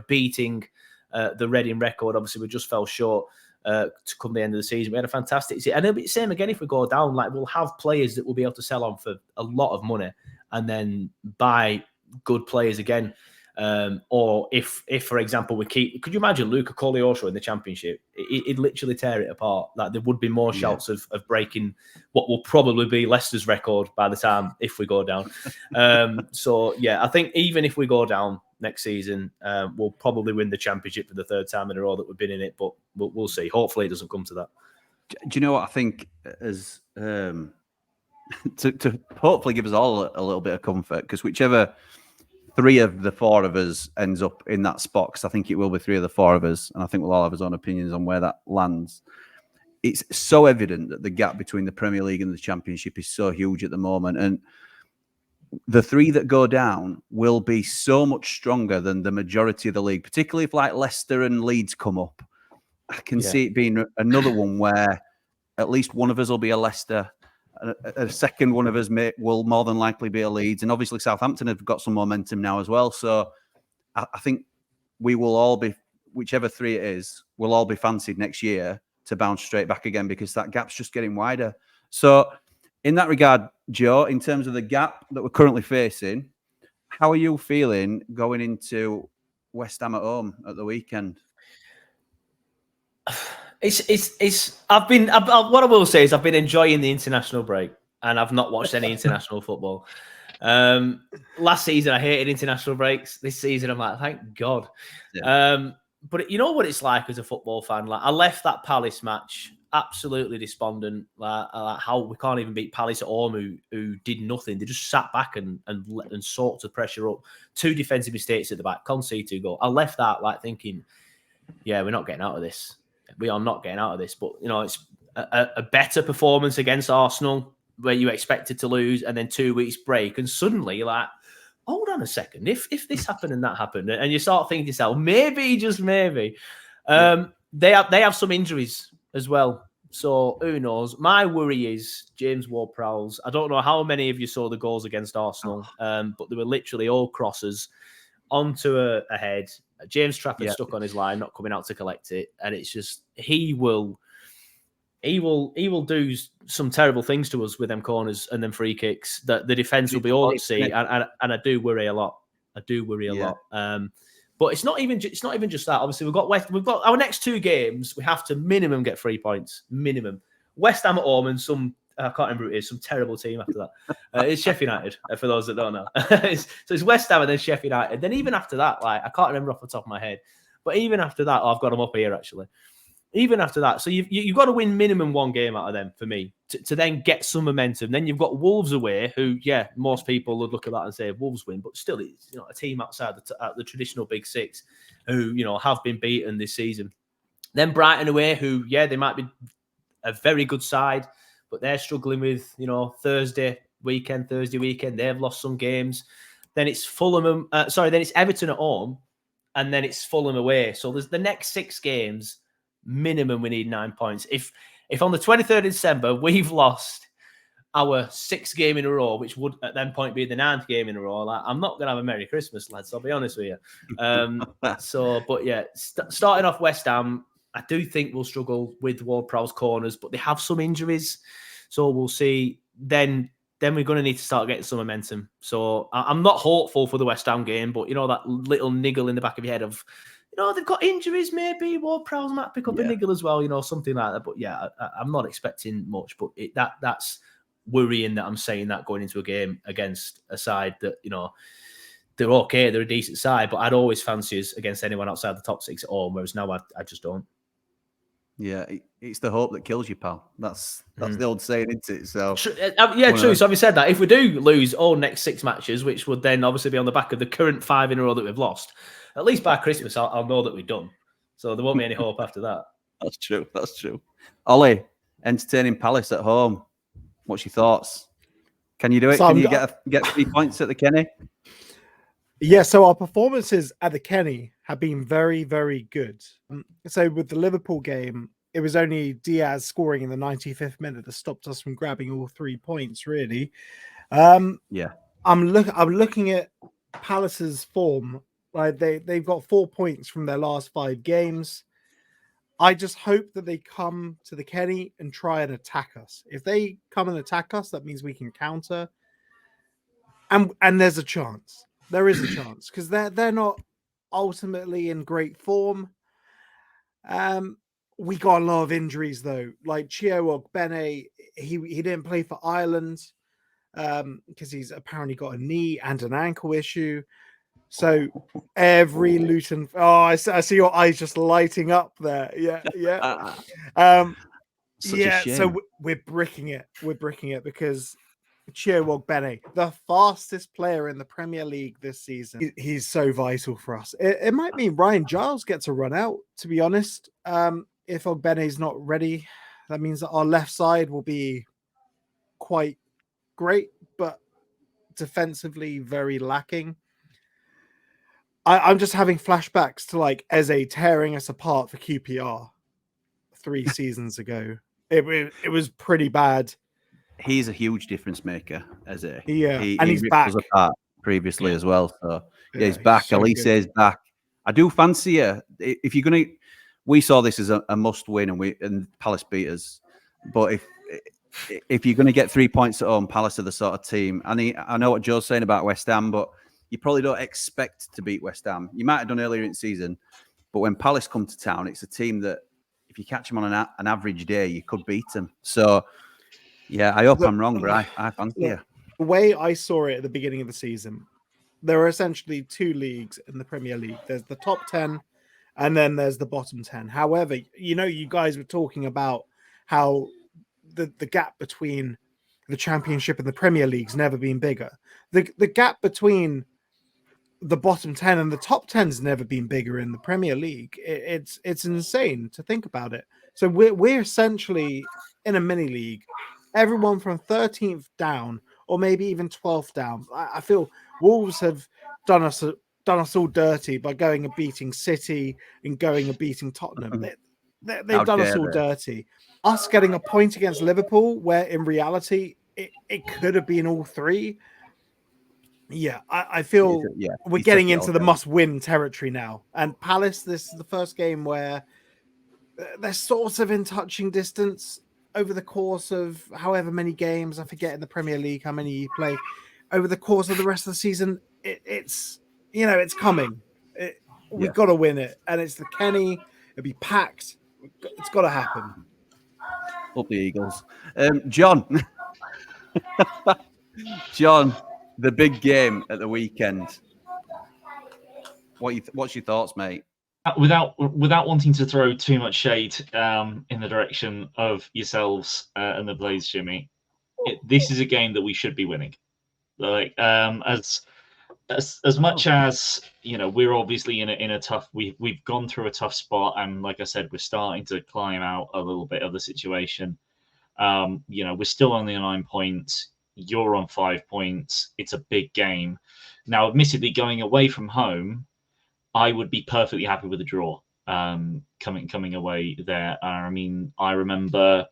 beating the Reading record. Obviously, we just fell short. To come the end of the season, we had a fantastic season, and it'll be the same again if we go down. Like, we'll have players that we'll be able to sell on for a lot of money, and then buy good players again. Or if for example could you imagine Luca Koleosho in the Championship? It'd literally tear it apart. Like, there would be more shouts of breaking what will probably be Leicester's record by the time if we go down. So yeah, I think even if we go down next season, we'll probably win the Championship for the third time in a row that we've been in it, but we'll see. Hopefully it doesn't come to that. Do you know what I think as to hopefully give us all a little bit of comfort, because whichever 3 of the 4 of us ends up in that spot, because I think it will be 3 of the 4 of us, and I think we'll all have our own opinions on where that lands. It's so evident that the gap between the Premier League and the Championship is so huge at the moment, and the 3 that go down will be so much stronger than the majority of the league, particularly if like Leicester and Leeds come up. I can see it being another one where at least one of us will be a Leicester, a second one of us will more than likely be a Leeds, and obviously Southampton have got some momentum now as well. So I think we will all be, whichever 3 it is, we'll all be fancied next year to bounce straight back again, because that gap's just getting wider. So in that regard, Joe, in terms of the gap that we're currently facing, how are you feeling going into West Ham at home at the weekend? What I will say is I've been enjoying the international break, and I've not watched any international football. Last season I hated international breaks. This season I'm like, thank God. Yeah. But you know what it's like as a football fan. Like, I left that Palace match absolutely despondent. Like how we can't even beat Palace at home, who did nothing. They just sat back and sought to pressure up. 2 defensive mistakes at the back, concede 2 goals. I left that like thinking, yeah, we're not getting out of this. We are not getting out of this. But it's a better performance against Arsenal, where you expected to lose, and then 2 weeks break, and suddenly you're like, hold on a second, if this happened and that happened, and you start thinking to yourself, maybe, just maybe. They have some injuries as well, so who knows? My worry is James Ward-Prowse. I don't know how many of you saw the goals against Arsenal, but they were literally all crosses onto a head. James Trafford stuck on his line, not coming out to collect it, and it's just he will do some terrible things to us with them corners and them free kicks that the defense will be all at sea, and I do worry a lot. But it's not even just that. Obviously, we've got our next 2 games. We have to minimum get 3 points. Minimum. West Ham at home and some I can't remember who it is. Some terrible team after that. It's Sheffield United, for those that don't know. So it's West Ham and then Sheffield United. Then even after that, like I can't remember off the top of my head, but even after that, I've got them up here actually. Even after that, so you've got to win minimum 1 game out of them for me to then get some momentum. Then you've got Wolves away, who most people would look at that and say Wolves win, but still it's a team outside the traditional Big 6 who have been beaten this season. Then Brighton away, who they might be a very good side, but they're struggling with Thursday weekend. They've lost some games. Then it's Fulham. Then it's Everton at home, and then it's Fulham away. So there's the next 6 games. Minimum, we need 9 points. If on the 23rd of December we've lost our 6th game in a row, which would at that point be the 9th game in a row, I'm not going to have a Merry Christmas, lads. I'll be honest with you. Starting off West Ham, I do think we'll struggle with Ward-Prowse corners, but they have some injuries, so we'll see. Then we're going to need to start getting some momentum. So I'm not hopeful for the West Ham game, but that little niggle in the back of your head of, they've got injuries, maybe Ward-Prowse might pick up a niggle as well, something like that. But I'm not expecting much, but that's worrying that I'm saying that going into a game against a side that, they're okay, they're a decent side, but I'd always fancy us against anyone outside the top 6 at home, whereas now I just don't. Yeah, it's the hope that kills you, pal. That's the old saying, isn't it? So yeah, true. So having said that, if we do lose all next 6 matches, which would then obviously be on the back of the current 5 in a row that we've lost, at least by Christmas, I'll know that we've done. So there won't be any hope after that. That's true. That's true. Ollie, entertaining Palace at home. What's your thoughts? Can you do it? So Can you get 3 points at the Kenny? Yeah, so our performances at the Kenny have been very, very good. So with the Liverpool game, it was only Diaz scoring in the 95th minute that stopped us from grabbing all 3 points, really. Yeah. I'm looking at Palace's form. Like they've got 4 points from their last 5 games. I just hope that they come to the Kenny and try and attack us. If they come and attack us, that means we can counter. And there's a chance. There is a chance because they're not ultimately in great form. We got a lot of injuries though. Like Chio Ogbene, he didn't play for Ireland because he's apparently got a knee and an ankle issue. So every Luton, I see your eyes just lighting up there. Yeah. Such a shame. So we're bricking it. We're bricking it because Chio Ogbene, the fastest player in the Premier League this season, he's so vital for us. It might mean Ryan Giles gets a run out, to be honest. If Ogbene's not ready, that means that our left side will be quite great, but defensively very lacking. I'm just having flashbacks to like Eze tearing us apart for QPR 3 seasons ago. It was pretty bad. He's a huge difference maker, Eze. And he's ripped back us apart previously as well. So yeah, he's he's back. so Elise good. is back. I do fancy you. If you're gonna, we saw this as a must win, and Palace beat us. But if you're going to get 3 points at home, Palace are the sort of team. I know what Joe's saying about West Ham, but you probably don't expect to beat West Ham. You might have done earlier in the season, but when Palace come to town, it's a team that if you catch them on an average day, you could beat them. So, yeah, I hope I'm wrong, but I fancy you. The way I saw it at the beginning of the season, there are essentially 2 leagues in the Premier League. There's the top 10 and then there's the bottom 10. However, you guys were talking about how the gap between the Championship and the Premier League's never been bigger. The gap between the bottom 10 and the top 10's never been bigger in the Premier League. It's insane to think about it. So we're essentially in a mini league. Everyone from 13th down, or maybe even 12th down. I feel Wolves have done us all dirty by going and beating City and going and beating Tottenham. They've done us all dirty. Us getting a point against Liverpool, where in reality it could have been all 3. Yeah, I feel we're getting into the must-win territory now. And Palace, this is the first game where they're sort of in touching distance over the course of however many games. I forget in the Premier League how many you play. Over the course of the rest of the season, it's coming. We've got to win it. And it's the Kenny. It'll be packed. It's got to happen. Up the Eagles. John. John, the big game at the weekend. What's your thoughts, mate? Without wanting to throw too much shade in the direction of yourselves and the Blaze, Jimmy, this is a game that we should be winning. Like as much as we're obviously in a tough. We've gone through a tough spot, and like I said, we're starting to climb out a little bit of the situation. We're still only on 9 points. You're on 5 points. It's a big game. Now, admittedly, going away from home, I would be perfectly happy with a draw coming away there. I mean, I remember,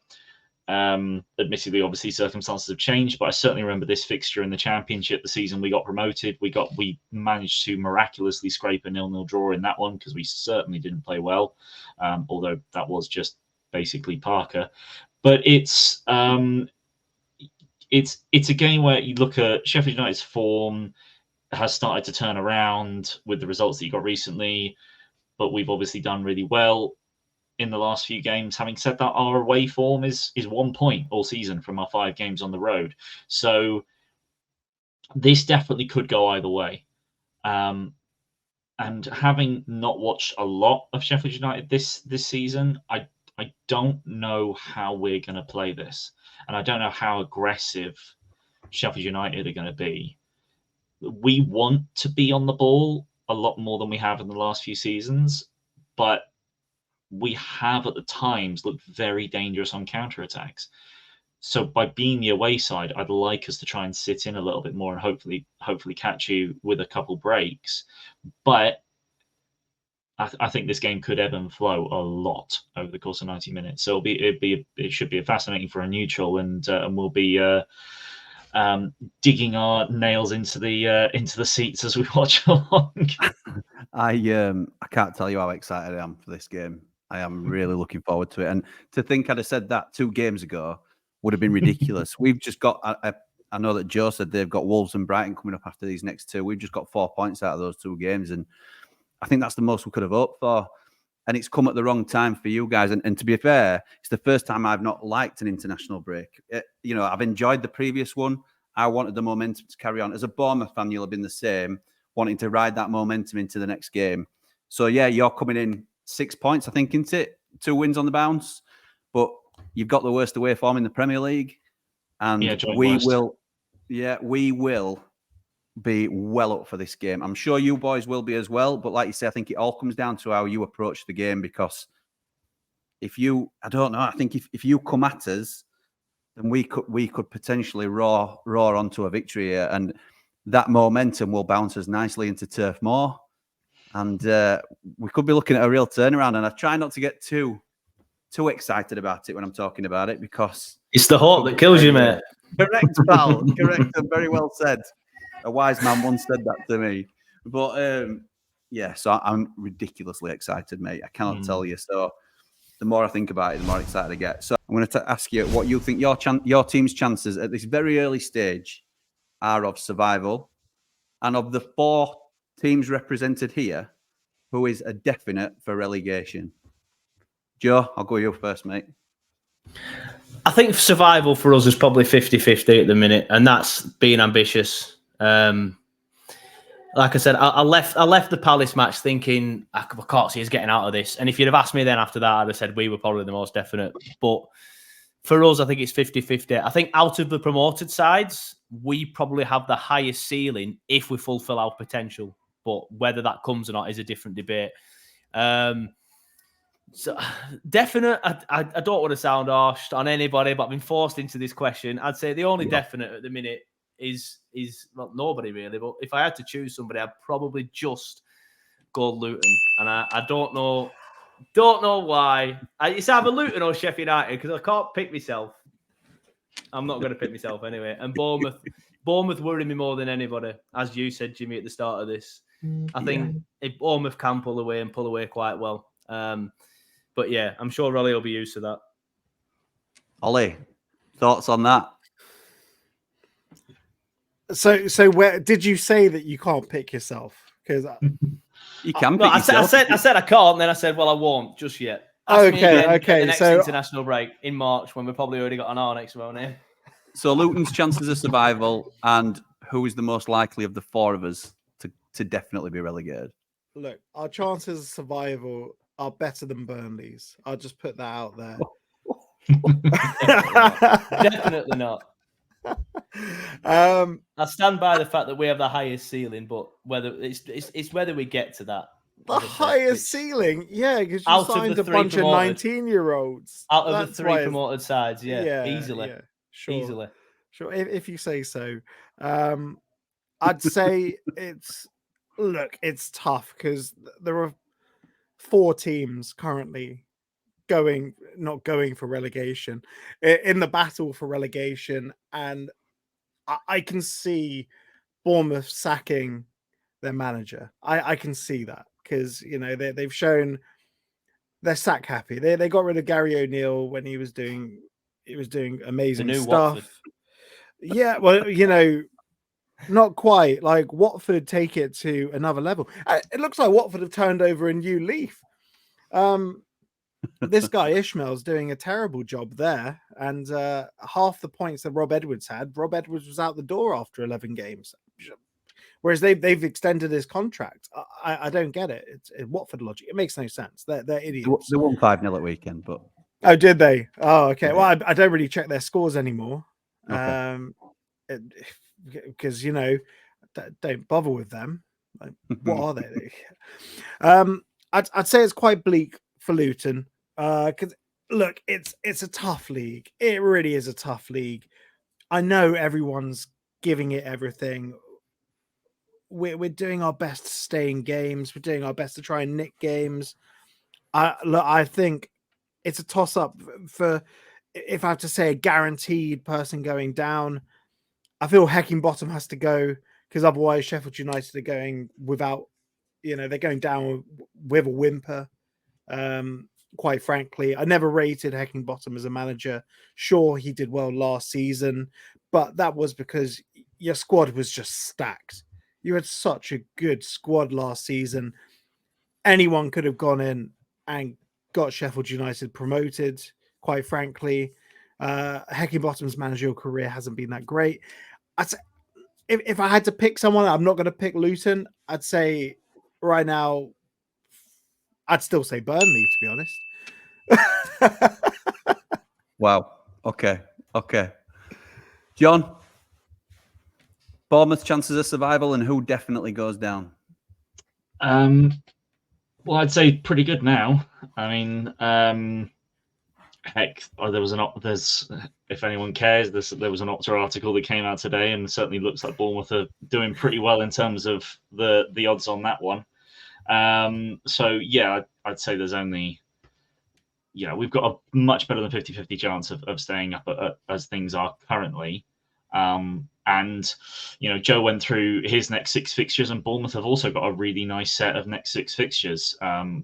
admittedly, obviously circumstances have changed, but I certainly remember this fixture in the Championship, the season we got promoted. We managed to miraculously scrape a 0-0 draw in that one because we certainly didn't play well, although that was just basically Parker. But it's a game where you look at Sheffield United's form has started to turn around with the results that you got recently, but we've obviously done really well in the last few games. Having said that, our away form is 1 point all season from our 5 games on the road. So this definitely could go either way. And having not watched a lot of Sheffield United this season, I don't know how we're going to play this, and I don't know how aggressive Sheffield United are going to be. We want to be on the ball a lot more than we have in the last few seasons, but we have at the times looked very dangerous on counterattacks. So by being the away side, I'd like us to try and sit in a little bit more and hopefully catch you with a couple breaks. But I think this game could ebb and flow a lot over the course of 90 minutes. So it should be fascinating for a neutral, and we'll be digging our nails into the seats as we watch along. I can't tell you how excited I am for this game. I am really looking forward to it. And to think I'd have said that 2 games ago would have been ridiculous. We've just got, I know that Joe said they've got Wolves and Brighton coming up after these next 2. We've just got 4 points out of those 2 games. And I think that's the most we could have hoped for. And it's come at the wrong time for you guys. And to be fair, it's the first time I've not liked an international break. I've enjoyed the previous one. I wanted the momentum to carry on. As a Bournemouth fan, you'll have been the same, wanting to ride that momentum into the next game. So, yeah, you're coming in 6 points, I think, isn't it? 2 wins on the bounce. But you've got the worst away form in the Premier League. And we will be well up for this game. I'm sure you boys will be as well. But like you say, I think it all comes down to how you approach the game, because I think if you come at us, then we could potentially roar onto a victory here, and that momentum will bounce us nicely into Turf Moor, and we could be looking at a real turnaround. And I try not to get too excited about it when I'm talking about it, because it's the hope that kills you, mate. Correct, pal. Correct, and very well said. A wise man once said that to me. But so I'm ridiculously excited, mate. I cannot tell you. So the more I think about it, the more excited I get. So I'm going to ask you what you think your team's chances at this very early stage are of survival. And of the 4 teams represented here, who is a definite for relegation? Joe, I'll go you first, mate. I think survival for us is probably 50-50 at the minute, and that's being ambitious. Like I said, I left the Palace match thinking I can't see us getting out of this. And if you'd have asked me then after that, I'd have said we were probably the most definite. But for us, I think it's 50-50. I think out of the promoted sides, we probably have the highest ceiling if we fulfill our potential. But whether that comes or not is a different debate. So definite, I don't want to sound harsh on anybody, but I've been forced into this question. I'd say the only definite at the minute is well, nobody really. But if I had to choose somebody, I'd probably just go Luton. And I don't know why. It's either Luton or Sheffield United, because I can't pick myself. I'm not going to pick myself anyway. And Bournemouth worry me more than anybody, as you said, Jimmy, at the start of this. I think if Bournemouth can pull away quite well. But yeah, I'm sure Rolly will be used to that. Ollie, thoughts on that? So where did you say that you can't pick yourself? Because you can pick yourself. I said I can't, and then I said, well, I won't just yet. Okay. The next international break in March, when we've probably already got on our next one here. So Luton's chances of survival, and who is the most likely of the 4 of us to definitely be relegated? Look, our chances of survival are better than Burnley's. I'll just put that out there. Definitely not. I stand by the fact that we have the highest ceiling, but whether it's whether we get to that. The highest ceiling, yeah, because you signed a bunch of 19-year-olds out of the 3 promoted sides, easily, yeah, sure, easily, sure. If you say so, I'd say it's tough because there are 4 teams currently not going for relegation, in the battle for relegation, and I can see Bournemouth sacking their manager. I can see that, because they've shown they're sack happy. They got rid of Gary O'Neill when he was doing amazing stuff. Watford. Yeah, well, not quite. Like Watford take it to another level. It looks like Watford have turned over a new leaf. This guy Ishmael's doing a terrible job there, and half the points that Rob Edwards had, Rob Edwards was out the door after 11 games. whereas they've extended his contract. I don't get it. It's Watford logic. It makes no sense. They're idiots. They won 5-0 at weekend, but Oh, did they? Oh, okay. Yeah. Well, I don't really check their scores anymore. Okay. Because don't bother with them. Like, what are they? I'd say it's quite bleak for Luton. Because look, it's a tough league. It really is a tough league. I know everyone's giving it everything. We're doing our best to stay in games. We're doing our best to try and nick games. I think it's a toss up for, if I have to say, a guaranteed person going down. I feel Heckingbottom has to go, because otherwise Sheffield United are going without, they're going down with a whimper. Quite frankly, I never rated Heckingbottom as a manager. Sure, he did well last season, but that was because your squad was just stacked. You had such a good squad last season. Anyone could have gone in and got Sheffield United promoted, quite frankly. Heckingbottom's managerial career hasn't been that great. If I had to pick someone, I'm not going to pick Luton. I'd say right now, I'd still say Burnley, to be honest. Wow. Okay. John, Bournemouth's chances of survival and who definitely goes down? Well, I'd say pretty good now. I mean, heck, there's if anyone cares, there was an Opta article that came out today, and certainly looks like Bournemouth are doing pretty well in terms of the odds on that one. So yeah, I'd say there's only, we've got a much better than 50-50 chance of staying up as things are currently. And Joe went through his next 6 fixtures, and Bournemouth have also got a really nice set of next 6 fixtures,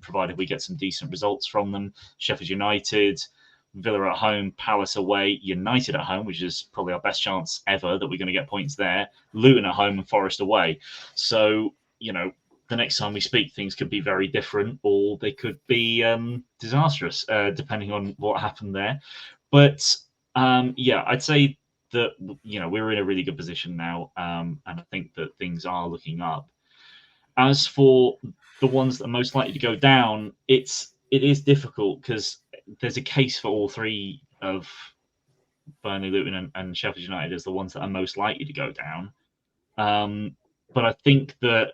provided we get some decent results from them. Sheffield United, Villa at home, Palace away, United at home, which is probably our best chance ever that we're going to get points there, Luton at home, and Forest away. So, the next time we speak, things could be very different, or they could be disastrous, depending on what happened there. But I'd say that we're in a really good position now, and I think that things are looking up. As for the ones that are most likely to go down, it is difficult because there's a case for all 3 of Burnley, Luton, and Sheffield United as the ones that are most likely to go down. But I think that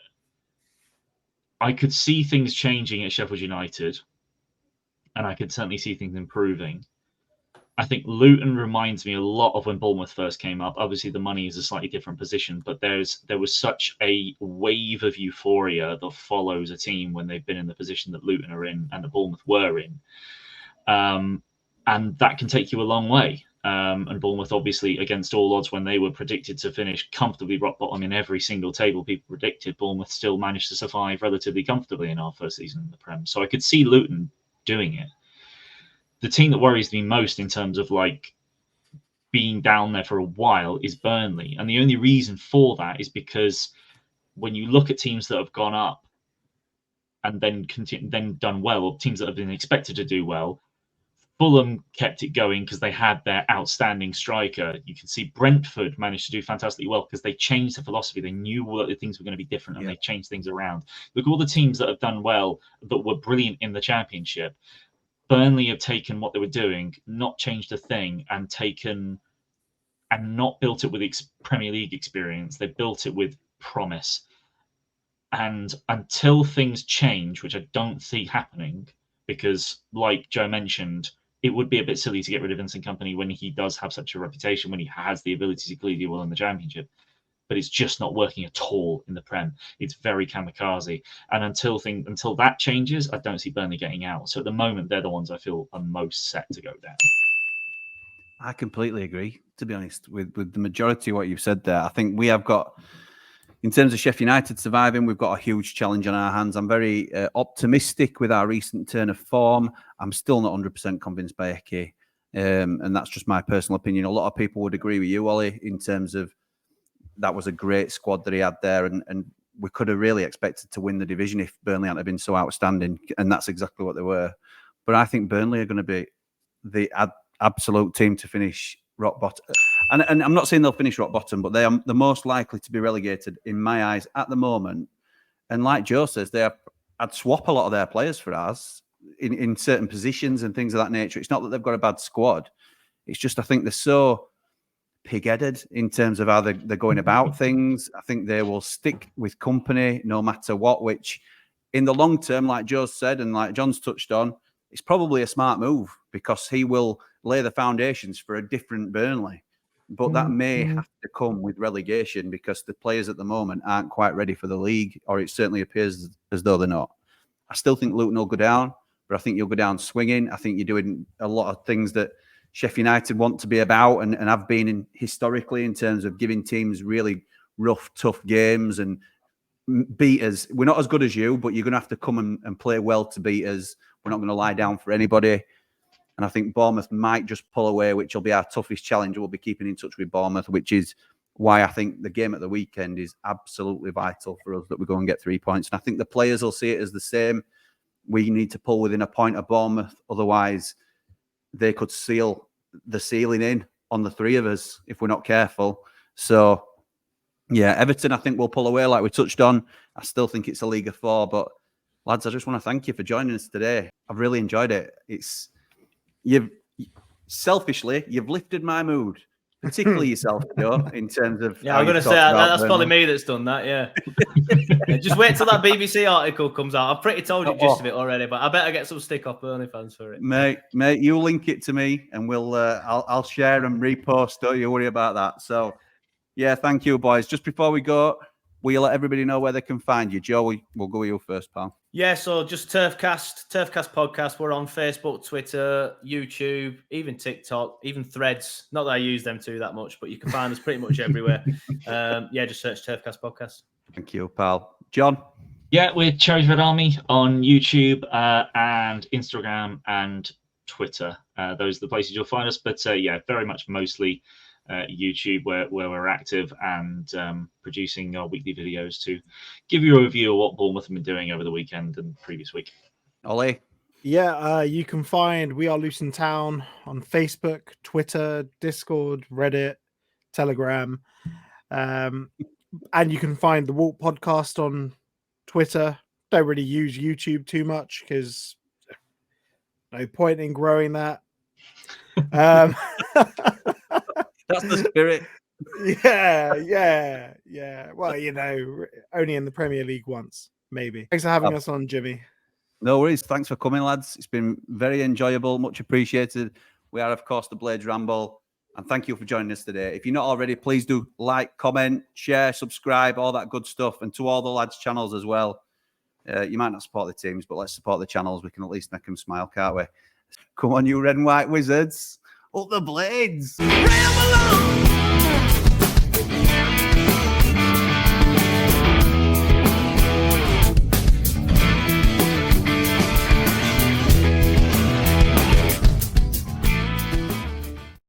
I could see things changing at Sheffield United, and I could certainly see things improving. I think Luton reminds me a lot of when Bournemouth first came up. Obviously, the money is a slightly different position, but there was such a wave of euphoria that follows a team when they've been in the position that Luton are in and the Bournemouth were in. And that can take you a long way. And Bournemouth, obviously, against all odds, when they were predicted to finish comfortably rock bottom in every single table people predicted, Bournemouth still managed to survive relatively comfortably in our first season in the Prem. So I could see Luton doing it. The team that worries me most in terms of being down there for a while is Burnley. And the only reason for that is because when you look at teams that have gone up and then done well, or teams that have been expected to do well, Fulham kept it going because they had their outstanding striker. You can see Brentford managed to do fantastically well because they changed the philosophy. They knew that things were going to be different, and they changed things around. Look at all the teams that have done well, that were brilliant in the Championship. Burnley have taken what they were doing, not changed a thing, and not built it with Premier League experience. They built it with promise. And until things change, which I don't see happening, because like Joe mentioned, it would be a bit silly to get rid of Vincent Kompany when he does have such a reputation, when he has the ability to clearly do well in the Championship. But it's just not working at all in the Prem. It's very kamikaze. And until that changes, I don't see Burnley getting out. So at the moment, they're the ones I feel are most set to go down. I completely agree, to be honest, with the majority of what you've said there. I think we have got, in terms of Sheffield United surviving, we've got a huge challenge on our hands. I'm very optimistic with our recent turn of form. I'm still not 100% convinced by Eke. And that's just my personal opinion. A lot of people would agree with you, Ollie, in terms of that was a great squad that he had there, and we could have really expected to win the division if Burnley hadn't been so outstanding, and that's exactly what they were. But I think Burnley are going to be the absolute team to finish rock bottom. And I'm not saying they'll finish rock bottom, but they are the most likely to be relegated in my eyes at the moment. And like Joe says, I'd swap a lot of their players for ours in certain positions and things of that nature. It's not that they've got a bad squad. It's just I think they're so pig-headed in terms of how they're going about things. I think they will stick with company no matter what, which in the long term, like Joe said and like John's touched on, it's probably a smart move because he will lay the foundations for a different Burnley. But that may have to come with relegation because the players at the moment aren't quite ready for the league, or it certainly appears as though they're not. I still think Luton will go down, but I think you'll go down swinging. I think you're doing a lot of things that Sheffield United want to be about and have been in historically in terms of giving teams really rough, tough games and beat us. We're not as good as you, but you're going to have to come and play well to beat us. We're not going to lie down for anybody. And I think Bournemouth might just pull away, which will be our toughest challenge. We'll be keeping in touch with Bournemouth, which is why I think the game at the weekend is absolutely vital for us that we go and get 3 points. And I think the players will see it as the same. We need to pull within a point of Bournemouth. Otherwise, they could seal the ceiling in on the three of us if we're not careful. So, yeah, Everton, I think, will pull away like we touched on. I still think it's a League of Four. But, lads, I just want to thank you for joining us today. I've really enjoyed it. You've lifted my mood, particularly yourself, Joe, in terms of. Yeah, I'm going to say that's probably me that's done that. Yeah. Just wait till that BBC article comes out. I've pretty told you just of it already, but I better get some stick off Burnley fans for it. Mate, you link it to me, and we'll. I'll share and repost. Don't you worry about that. So, yeah, thank you, boys. Just before we go, will you let everybody know where they can find you, Joe? We'll go with you first, pal. Yeah, so just Turfcast Podcast. We're on Facebook, Twitter, YouTube, even TikTok, even Threads. Not that I use them too that much, but you can find us pretty much everywhere. Yeah, just search Turfcast Podcast. Thank you, pal. John? Yeah, we're Cherries Red Army on YouTube and Instagram and Twitter. Those are the places you'll find us. But yeah, very much mostly YouTube where we're active and producing our weekly videos to give you a review of what Bournemouth have been doing over the weekend and previous week. Ollie? Yeah, you can find We Are Loose in Town on Facebook, Twitter, Discord, Reddit, Telegram. And you can find the Walk Podcast on Twitter. Don't really use YouTube too much because no point in growing that. That's the spirit. Yeah. Well, only in the Premier League once, maybe. Thanks for having us on, Jimmy. No worries. Thanks for coming, lads. It's been very enjoyable. Much appreciated. We are, of course, the Blades Ramble. And thank you for joining us today. If you're not already, please do like, comment, share, subscribe, all that good stuff. And to all the lads' channels as well. You might not support the teams, but let's support the channels. We can at least make them smile, can't we? Come on, you red and white wizards. Up the Blades. Ramble on.